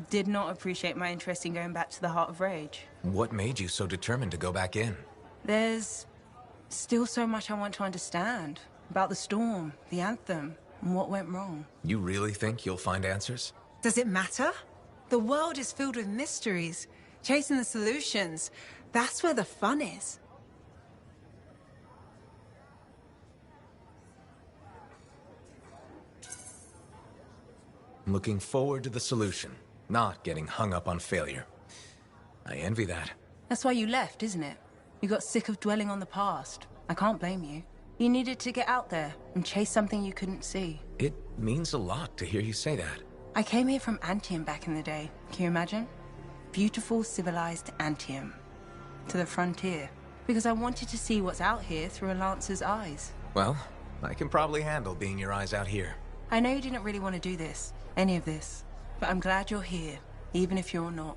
did not appreciate my interest in going back to the Heart of Rage. What made you so determined to go back in? There's still so much I want to understand about the storm, the Anthem, and what went wrong. You really think you'll find answers? Does it matter? The world is filled with mysteries. Chasing the solutions, that's where the fun is. I'm looking forward to the solution, not getting hung up on failure. I envy that. That's why you left, isn't it? You got sick of dwelling on the past. I can't blame you. You needed to get out there and chase something you couldn't see. It means a lot to hear you say that. I came here from Anthem back in the day. Can you imagine? Beautiful, civilized Anthem. To the frontier. Because I wanted to see what's out here through a Lancer's eyes. Well, I can probably handle being your eyes out here. I know you didn't really want to do this, any of this. But I'm glad you're here, even if you're not.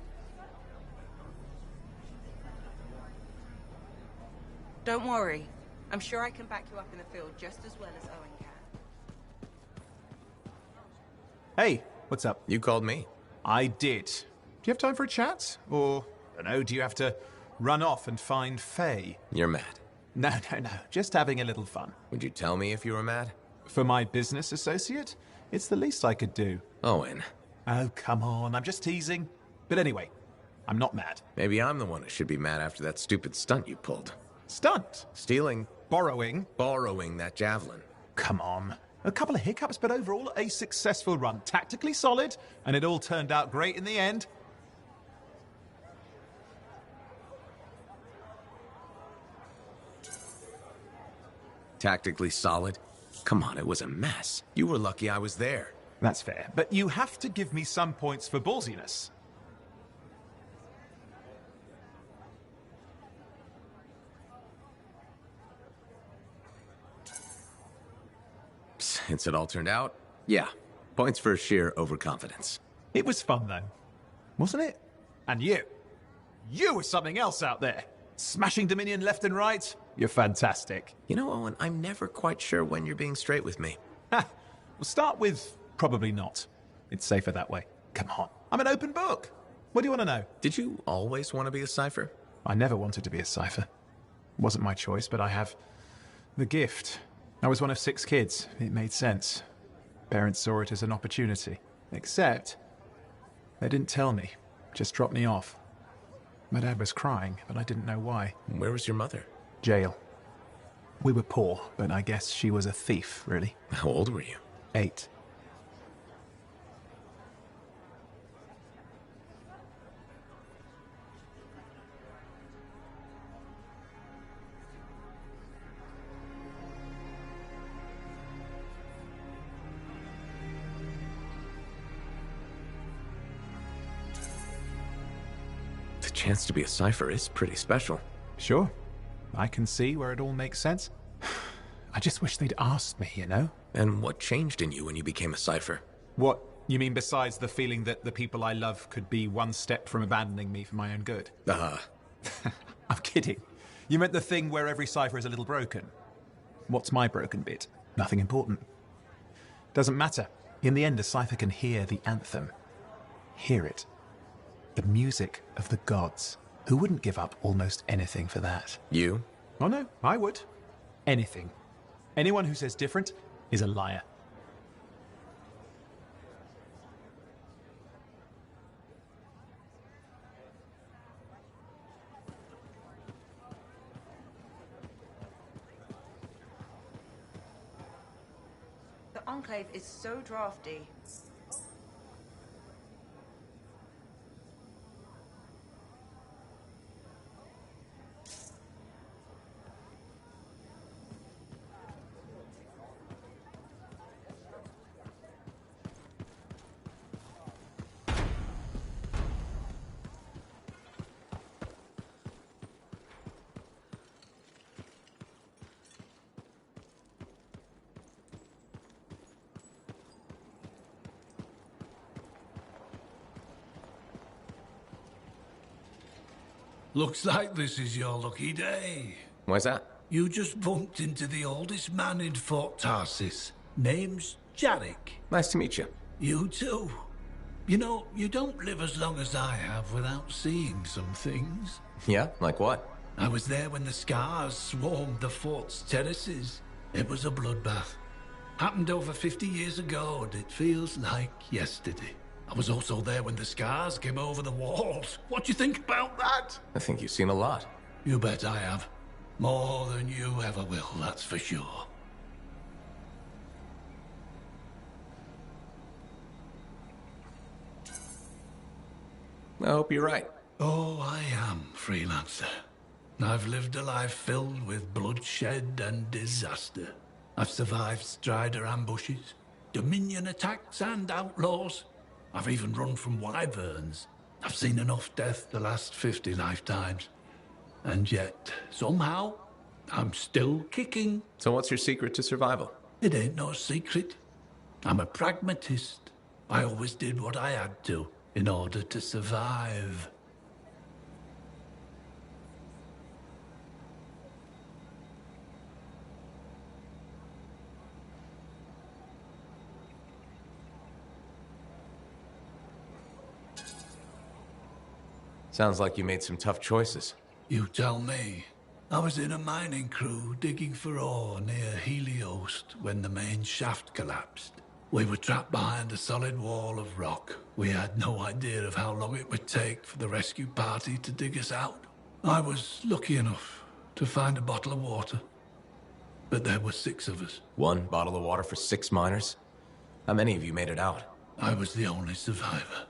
Don't worry. I'm sure I can back you up in the field just as well as Owen can. Hey, what's up? You called me. I did. Do you have time for a chat? Or, I don't know, do you have to run off and find Faye? You're mad. No. Just having a little fun. Would you tell me if you were mad? For my business associate? It's the least I could do. Owen. Oh, come on. I'm just teasing. But anyway, I'm not mad. Maybe I'm the one who should be mad after that stupid stunt you pulled. Stunt? Stealing. Borrowing? Borrowing that javelin. Come on. A couple of hiccups, but overall a successful run. Tactically solid, and it all turned out great in the end. Tactically solid? Come on, it was a mess. You were lucky I was there. That's fair, but you have to give me some points for ballsiness. Since it all turned out, yeah. Points for sheer overconfidence. It was fun, though. Wasn't it? And you. You were something else out there. Smashing Dominion left and right. You're fantastic. You know, Owen, I'm never quite sure when you're being straight with me. Ha! We'll start with probably not. It's safer that way. Come on. I'm an open book. What do you want to know? Did you always want to be a cipher? I never wanted to be a cipher. It wasn't my choice, but I have the gift. I was one of 6 kids. It made sense. Parents saw it as an opportunity. Except, they didn't tell me. Just dropped me off. My dad was crying, but I didn't know why. Where was your mother? Jail. We were poor, but I guess she was a thief, really. How old were you? 8. The chance to be a cipher is pretty special. Sure. I can see where it all makes sense. I just wish they'd asked me, you know? And what changed in you when you became a cipher? What? You mean besides the feeling that the people I love could be one step from abandoning me for my own good? I'm kidding. You meant the thing where every cipher is a little broken. What's my broken bit? Nothing important. Doesn't matter. In the end, a cipher can hear the anthem. Hear it. The music of the gods. Who wouldn't give up almost anything for that? You? Oh no, I would. Anything. Anyone who says different is a liar. The Enclave is so drafty. Looks like this is your lucky day. Why's that? You just bumped into the oldest man in Fort Tarsis. Name's Jarek. Nice to meet you. You too. You know, you don't live as long as I have without seeing some things. Yeah? Like what? I was there when the scars swarmed the fort's terraces. It was a bloodbath. Happened over 50 years ago, and it feels like yesterday. I was also there when the scars came over the walls. What do you think about that? I think you've seen a lot. You bet I have. More than you ever will, that's for sure. I hope you're right. Oh, I am, freelancer. I've lived a life filled with bloodshed and disaster. I've survived Strider ambushes, Dominion attacks and outlaws. I've even run from wyverns. I've seen enough death the last 50 lifetimes. And yet, somehow, I'm still kicking. So what's your secret to survival? It ain't no secret. I'm a pragmatist. I always did what I had to in order to survive. Sounds like you made some tough choices. You tell me. I was in a mining crew digging for ore near Heliost when the main shaft collapsed. We were trapped behind a solid wall of rock. We had no idea of how long it would take for the rescue party to dig us out. I was lucky enough to find a bottle of water. But there were 6 of us. 1 bottle of water for 6 miners? How many of you made it out? I was the only survivor.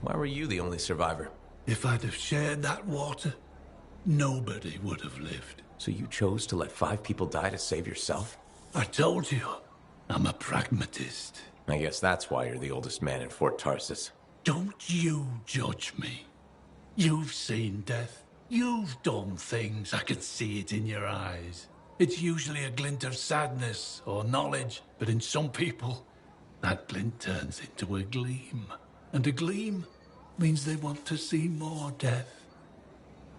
Why were you the only survivor? If I'd have shared that water, nobody would have lived. So you chose to let 5 people die to save yourself? I told you. I'm a pragmatist. I guess that's why you're the oldest man in Fort Tarsus. Don't you judge me. You've seen death. You've done things. I can see it in your eyes. It's usually a glint of sadness or knowledge, but in some people, that glint turns into a gleam. And a gleam means they want to see more death.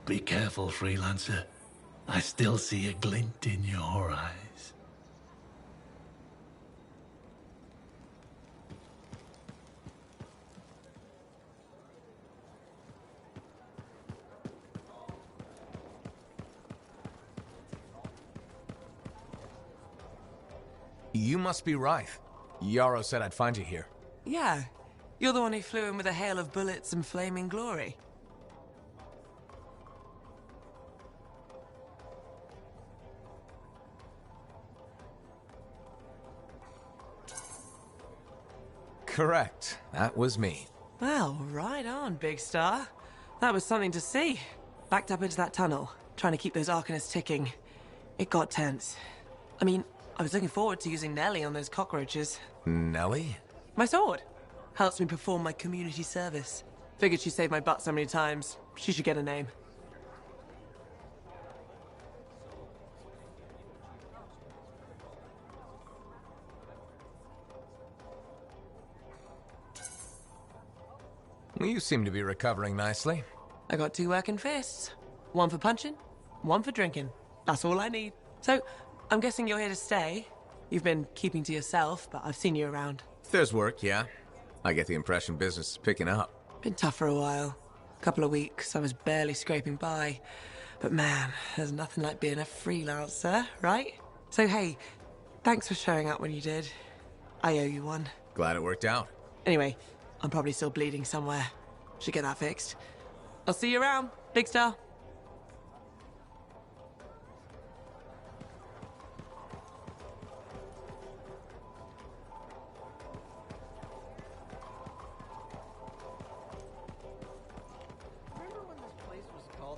Be careful, freelancer. I still see a glint in your eyes. You must be Rife. Yarrow said I'd find you here. Yeah. You're the one who flew in with a hail of bullets and flaming glory. Correct. That was me. Well, right on, big star. That was something to see. Backed up into that tunnel, trying to keep those Arcanists ticking. It got tense. I mean, I was looking forward to using Nellie on those cockroaches. Nellie? My sword. Helps me perform my community service. Figured she saved my butt so many times. She should get a name. Well, you seem to be recovering nicely. I got 2 working fists. 1 for punching, 1 for drinking. That's all I need. So, I'm guessing you're here to stay. You've been keeping to yourself, but I've seen you around. If there's work, yeah. I get the impression business is picking up. Been tough for a while. Couple of weeks, I was barely scraping by. But man, there's nothing like being a freelancer, right? So hey, thanks for showing up when you did. I owe you one. Glad it worked out. Anyway, I'm probably still bleeding somewhere. Should get that fixed. I'll see you around, big star.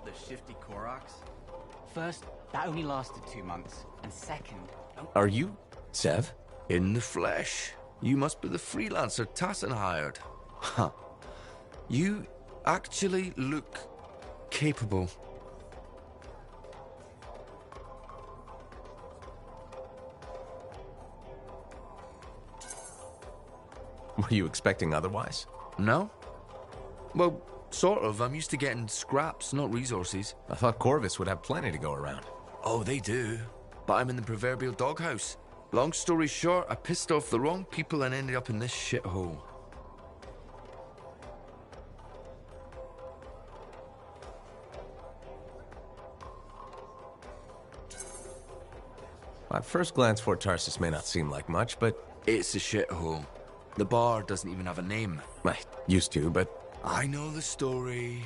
The Shifty Koroks? First, that only lasted 2 months. And second... Are you Sev? In the flesh. You must be the freelancer Tassin hired. Huh. You actually look capable. Were you expecting otherwise? No. Well, sort of. I'm used to getting scraps, not resources. I thought Corvus would have plenty to go around. Oh, they do. But I'm in the proverbial doghouse. Long story short, I pissed off the wrong people and ended up in this shithole. At first glance, Fort Tarsus may not seem like much, but... It's a shithole. The bar doesn't even have a name. I used to, but... I know the story.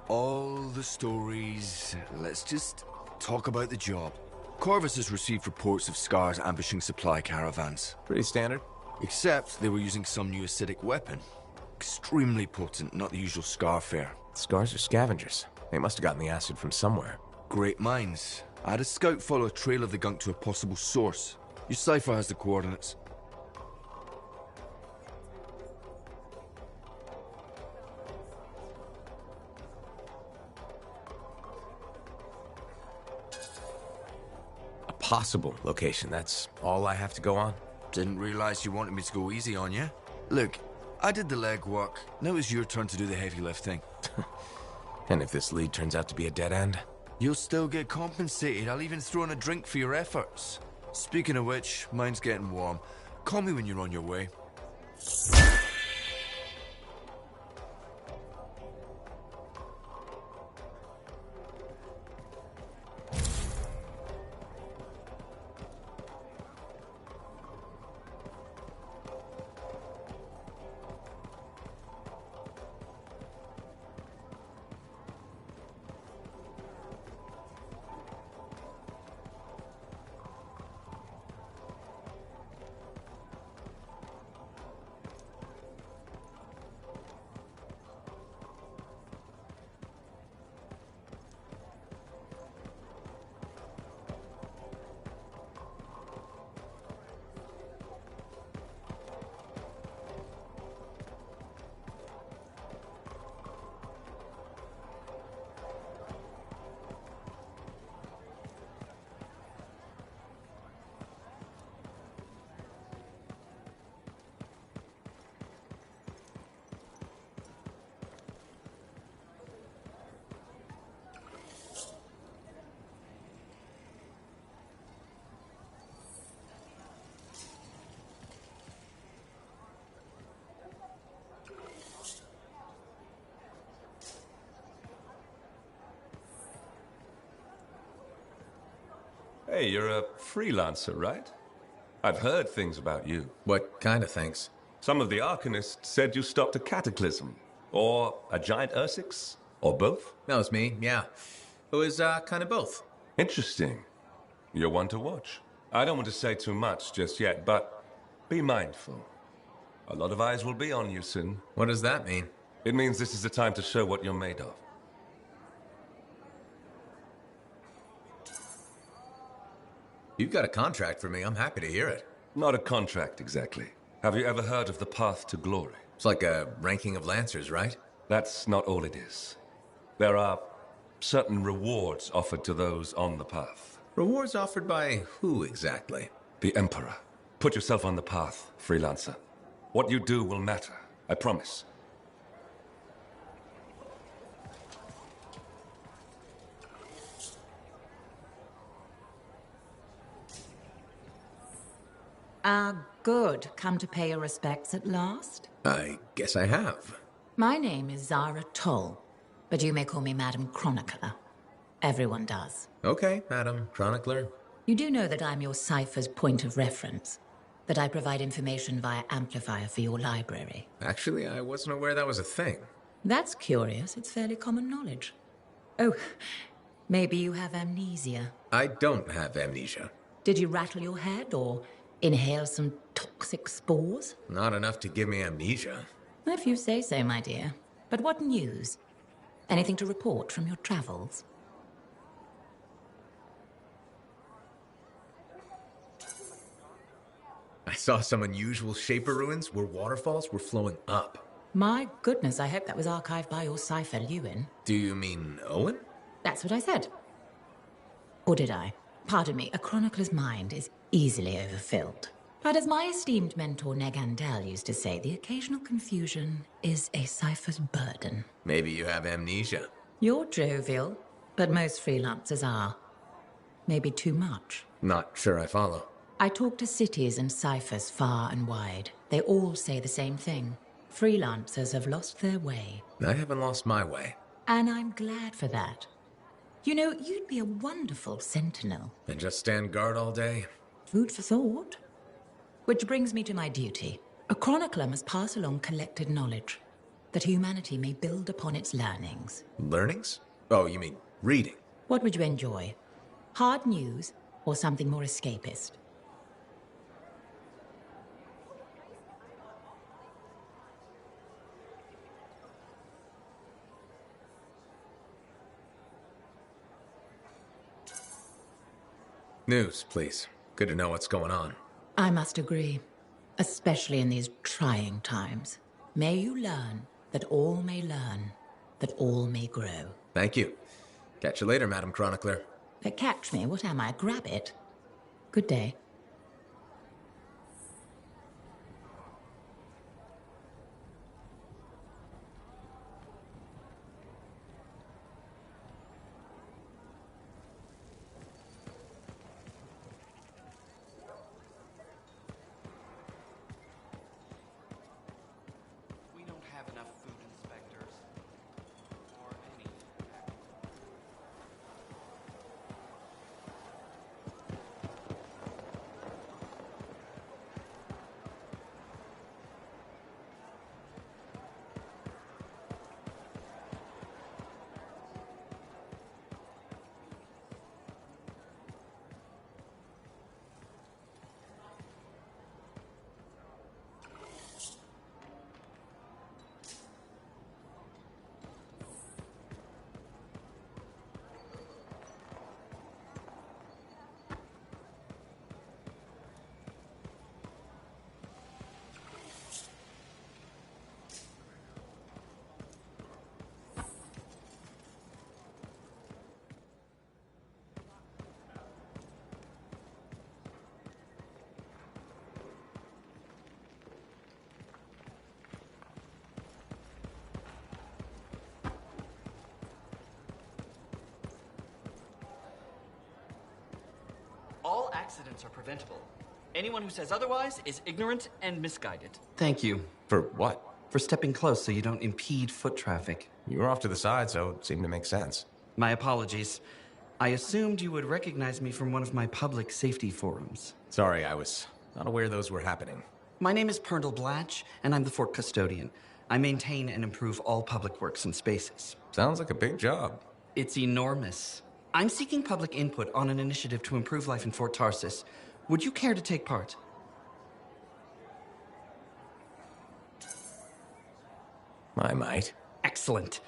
All the stories. Let's just talk about the job. Corvus has received reports of Scars ambushing supply caravans. Pretty standard. Except they were using some new acidic weapon. Extremely potent, not the usual Scar fare. Scars are scavengers. They must have gotten the acid from somewhere. Great minds. I had a scout follow a trail of the gunk to a possible source. Your cipher has the coordinates. Possible location, that's all I have to go on? Didn't realize you wanted me to go easy on you. Look, I did the legwork. Now it's your turn to do the heavy lifting. And if this lead turns out to be a dead end? You'll still get compensated. I'll even throw in a drink for your efforts. Speaking of which, mine's getting warm. Call me when you're on your way. Hey, you're a freelancer, right? I've heard things about you. What kind of things? Some of the Arcanists said you stopped a cataclysm. Or a giant Ursix. Or both. That was me, yeah. It was, kind of both. Interesting. You're one to watch. I don't want to say too much just yet, but be mindful. A lot of eyes will be on you soon. What does that mean? It means this is the time to show what you're made of. You've got a contract for me. I'm happy to hear it. Not a contract, exactly. Have you ever heard of the Path to Glory? It's like a ranking of Lancers, right? That's not all it is. There are certain rewards offered to those on the path. Rewards offered by who exactly? The Emperor. Put yourself on the path, freelancer. What you do will matter, I promise. Good. Come to pay your respects at last? I guess I have. My name is Zara Toll, but you may call me Madam Chronicler. Everyone does. Okay, Madam Chronicler. You do know that I'm your cipher's point of reference, that I provide information via amplifier for your library. Actually, I wasn't aware that was a thing. That's curious. It's fairly common knowledge. Oh, maybe you have amnesia. I don't have amnesia. Did you rattle your head or inhale some toxic spores? Not enough to give me amnesia. If you say so, my dear. But what news? Anything to report from your travels? I saw some unusual shaper ruins where waterfalls were flowing up. My goodness, I hope that was archived by your cipher, Lewin. Do you mean Owen? That's what I said. Or did I? Pardon me, a chronicler's mind is easily overfilled. But as my esteemed mentor Negandel used to say, the occasional confusion is a cipher's burden. Maybe you have amnesia. You're jovial, but most freelancers are. Maybe too much. Not sure I follow. I talk to cities and ciphers far and wide. They all say the same thing. Freelancers have lost their way. I haven't lost my way. And I'm glad for that. You know, you'd be a wonderful sentinel. And just stand guard all day? Food for thought. Which brings me to my duty. A chronicler must pass along collected knowledge, that humanity may build upon its learnings. Learnings? Oh, you mean reading? What would you enjoy? Hard news or something more escapist? News, please. Good to know what's going on. I must agree, especially in these trying times. May you learn that all may learn, that all may grow. Thank you. Catch you later, Madam Chronicler. But catch me, what am I, grab it? Good day. All accidents are preventable. Anyone who says otherwise is ignorant and misguided. Thank you. For what? For stepping close so you don't impede foot traffic. You were off to the side, so it seemed to make sense. My apologies. I assumed you would recognize me from one of my public safety forums. Sorry, I was not aware those were happening. My name is Perndle Blatch, and I'm the fort custodian. I maintain and improve all public works and spaces. Sounds like a big job. It's enormous. I'm seeking public input on an initiative to improve life in Fort Tarsis. Would you care to take part? I might. Excellent.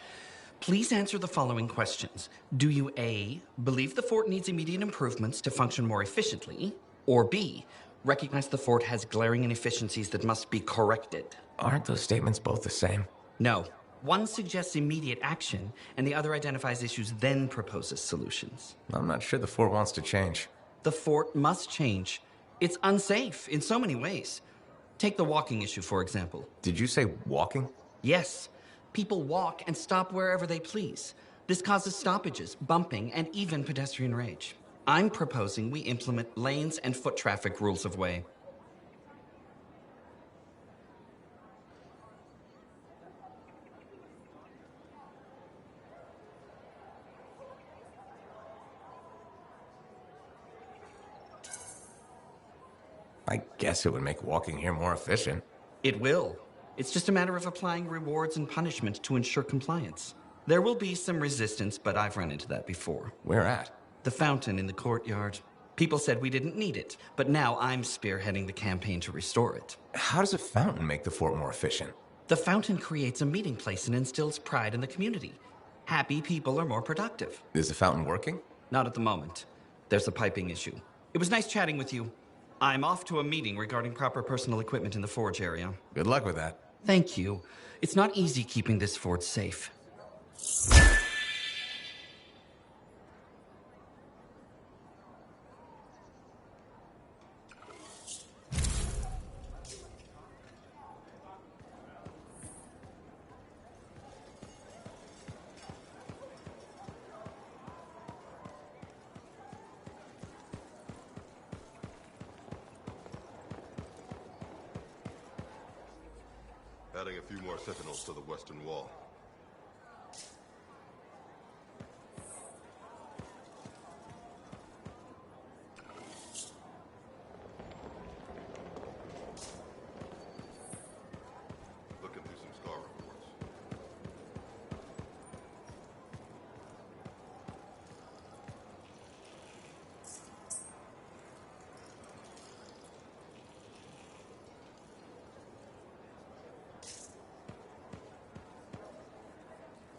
Please answer the following questions. Do you A, believe the fort needs immediate improvements to function more efficiently? Or B, recognize the fort has glaring inefficiencies that must be corrected? Aren't those statements both the same? No. One suggests immediate action, and the other identifies issues, then proposes solutions. I'm not sure the fort wants to change. The fort must change. It's unsafe in so many ways. Take the walking issue, for example. Did you say walking? Yes. People walk and stop wherever they please. This causes stoppages, bumping, and even pedestrian rage. I'm proposing we implement lanes and foot traffic rules of way. I guess it would make walking here more efficient. It will. It's just a matter of applying rewards and punishment to ensure compliance. There will be some resistance, but I've run into that before. Where at? The fountain in the courtyard. People said we didn't need it, but now I'm spearheading the campaign to restore it. How does a fountain make the fort more efficient? The fountain creates a meeting place and instills pride in the community. Happy people are more productive. Is the fountain working? Not at the moment. There's a piping issue. It was nice chatting with you. I'm off to a meeting regarding proper personal equipment in the forge area. Good luck with that. Thank you. It's not easy keeping this fort safe. Adding a few more sentinels to the western wall. Looking through some scar reports.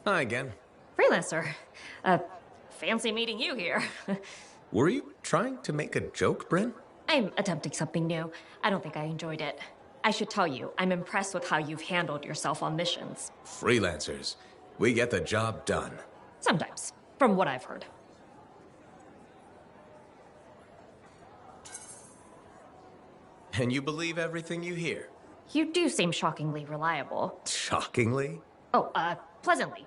Hi again. Freelancer. Fancy meeting you here. Were you trying to make a joke, Bryn? I'm attempting something new. I don't think I enjoyed it. I should tell you, I'm impressed with how you've handled yourself on missions. Freelancers. We get the job done. Sometimes, from what I've heard. And you believe everything you hear? You do seem shockingly reliable. Shockingly? Oh, pleasantly.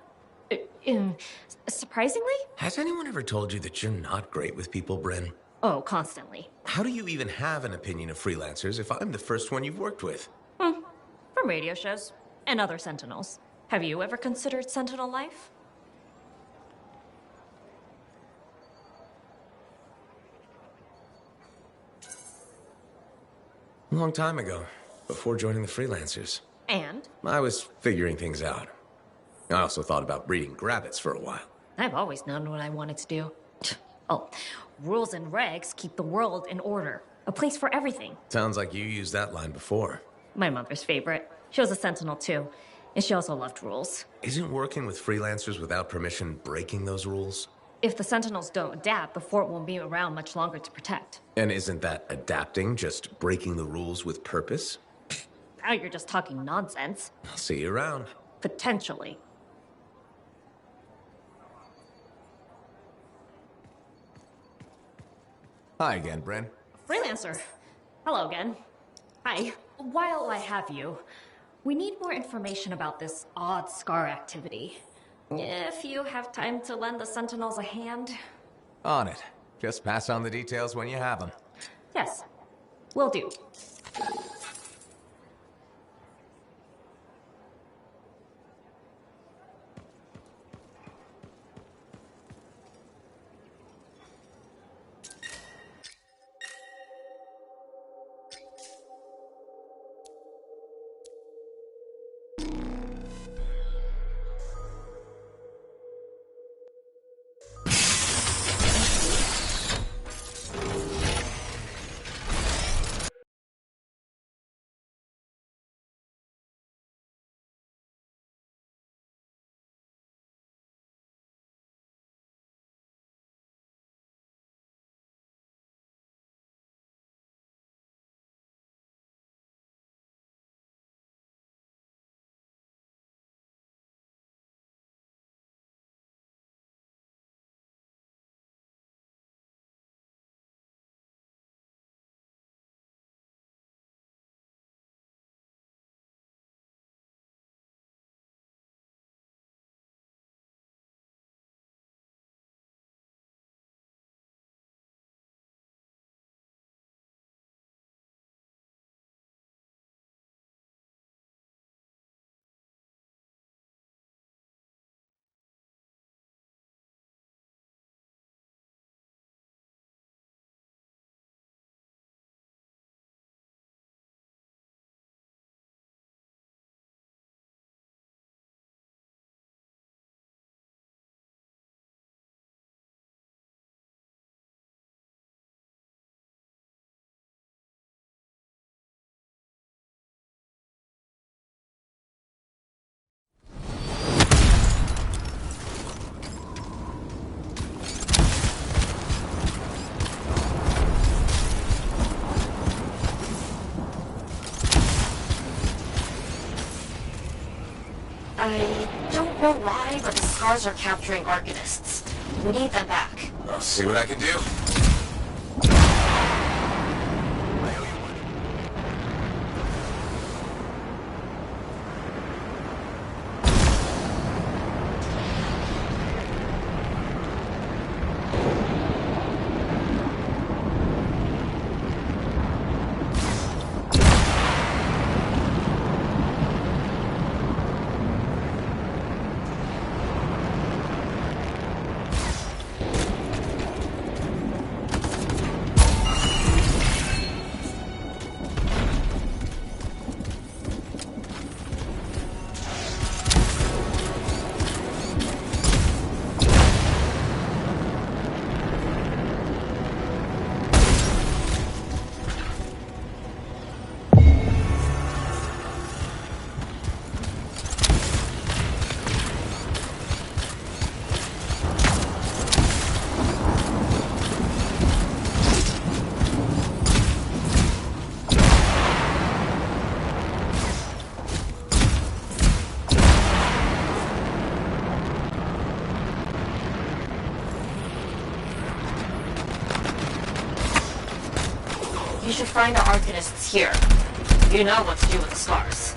Surprisingly? Has anyone ever told you that you're not great with people, Bryn? Oh, constantly. How do you even have an opinion of freelancers if I'm the first one you've worked with? From radio shows and other Sentinels. Have you ever considered Sentinel life? A long time ago, before joining the freelancers. And? I was figuring things out. I also thought about breeding grabbits for a while. I've always known what I wanted to do. Oh, rules and regs keep the world in order. A place for everything. Sounds like you used that line before. My mother's favorite. She was a Sentinel too, and she also loved rules. Isn't working with freelancers without permission breaking those rules? If the Sentinels don't adapt, the fort won't be around much longer to protect. And isn't that adapting just breaking the rules with purpose? Now you're just talking nonsense. I'll see you around. Potentially. Hi again, Bryn. Freelancer. Hello again. Hi. While I have you, we need more information about this odd scar activity. If you have time to lend the Sentinels a hand. On it. Just pass on the details when you have them. Yes. Will do. don't know why, but the scars are capturing Arcanists. We need them back. I'll see what I can do. You should find the Arcanists here. You know what to do with the scars.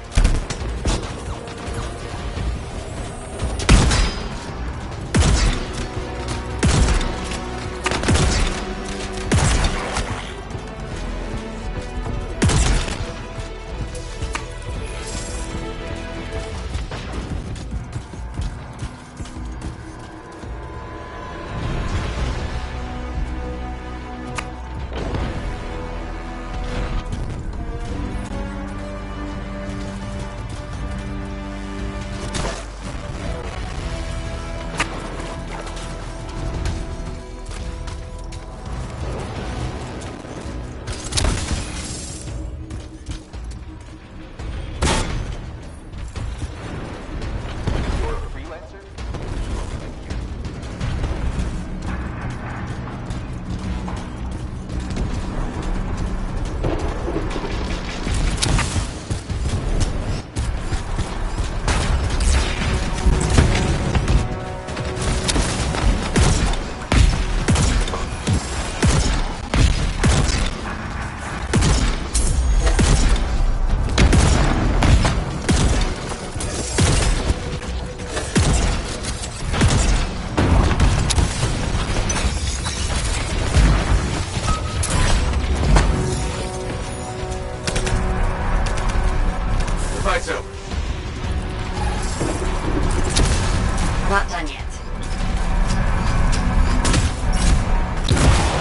Not done yet.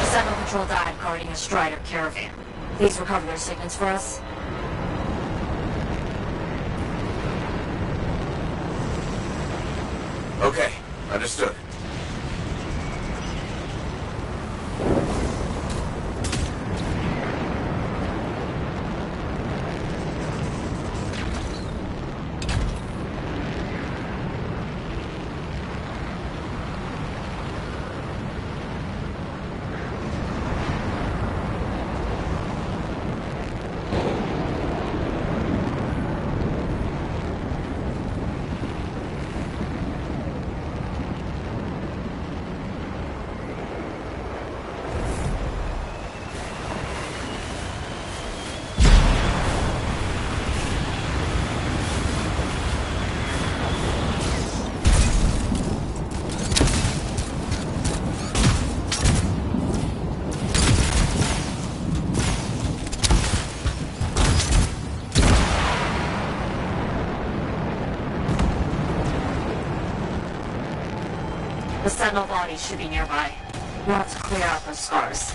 Sentinel Patrol died guarding a Strider caravan. Please recover their signets for us. Okay, understood. The Sentinel bodies should be nearby. We'll have to clear out those scars.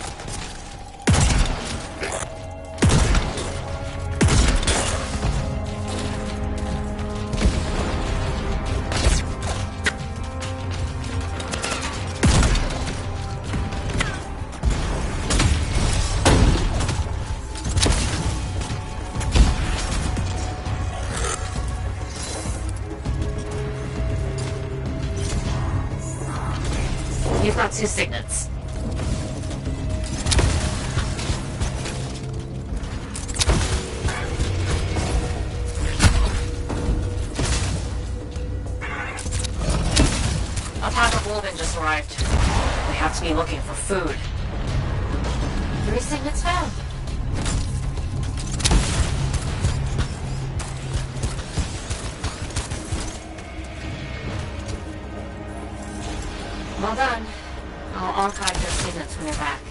You've got 2 signets. Sullivan just arrived. We have to be looking for food. 3 signets found. Well done. I'll archive your signets when you're back.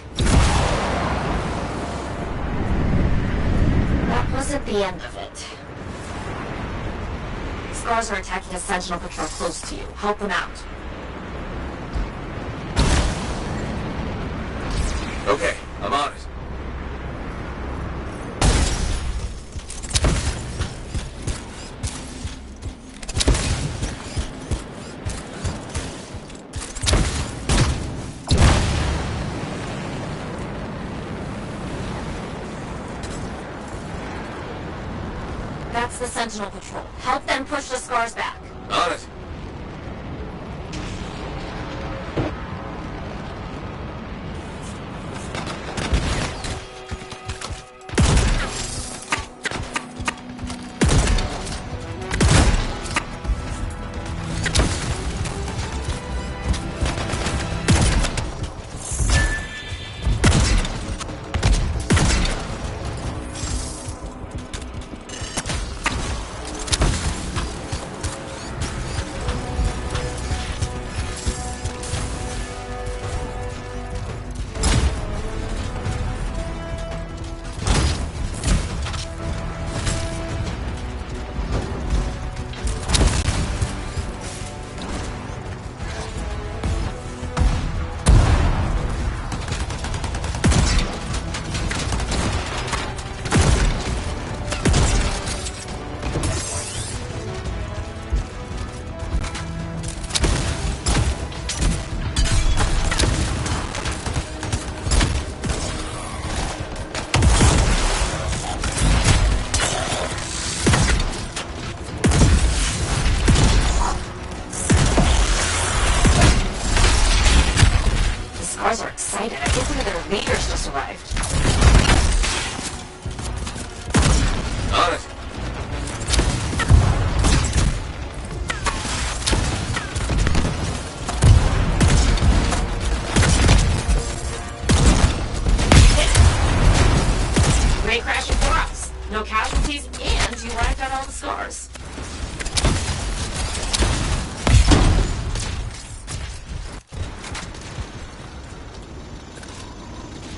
That wasn't the end of it. Scars are attacking a Sentinel patrol close to you. Help them out. Okay, I'm on it. That's the Sentinel patrol. Help them push the Scars back. On it.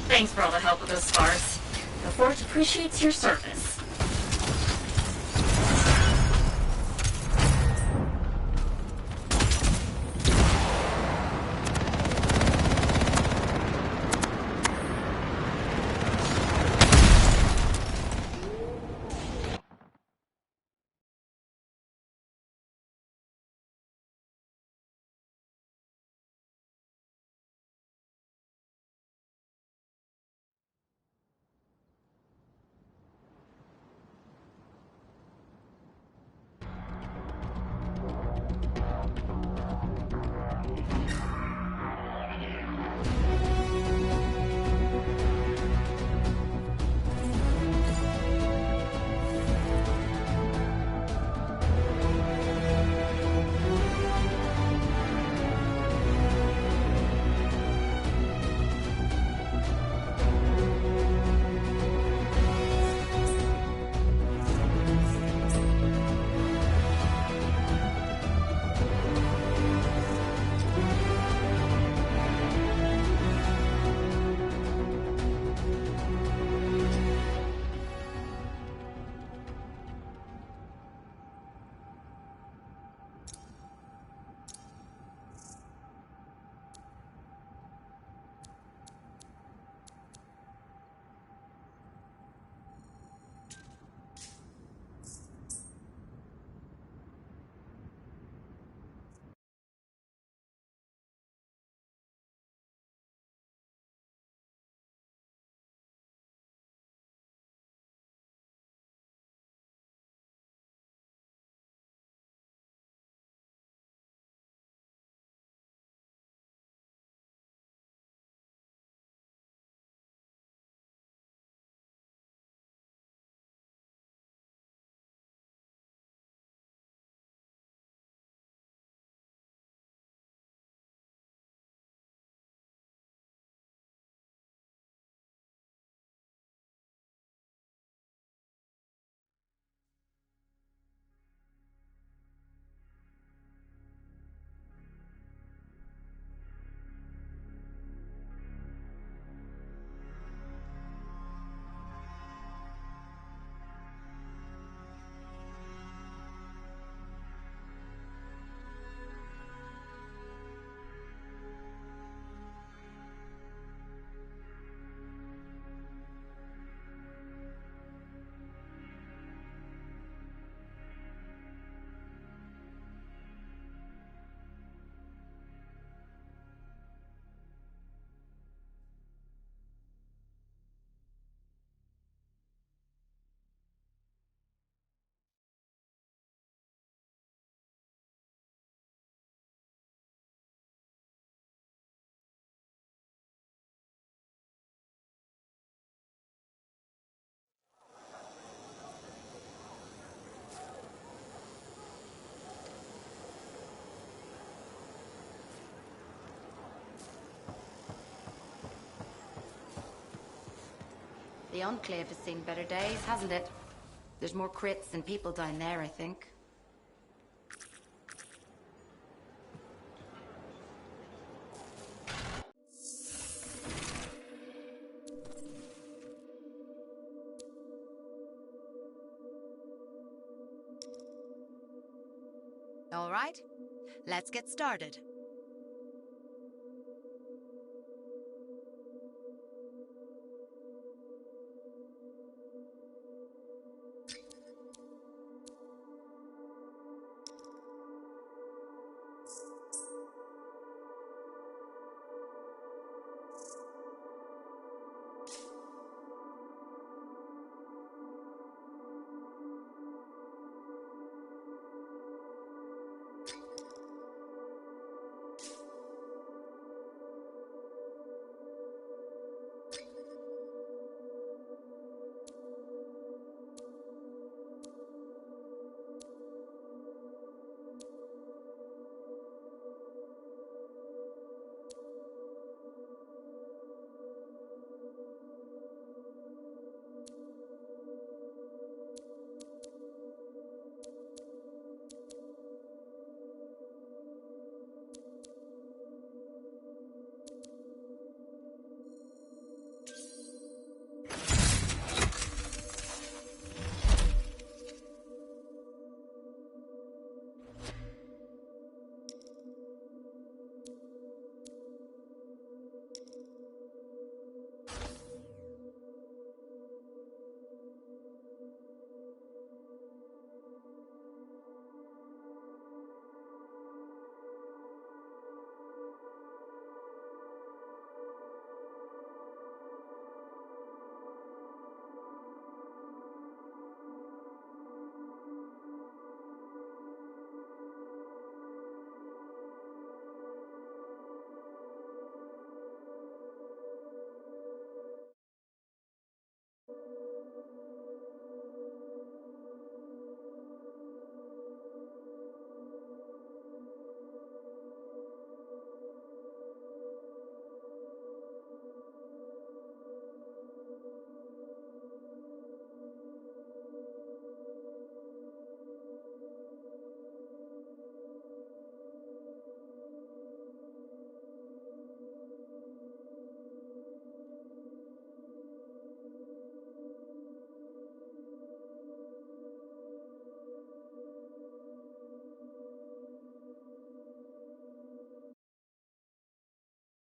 Thanks for all the help with those Scars. The Forge appreciates your service. The Enclave has seen better days, hasn't it? There's more crits than people down there, I think. All right, let's get started.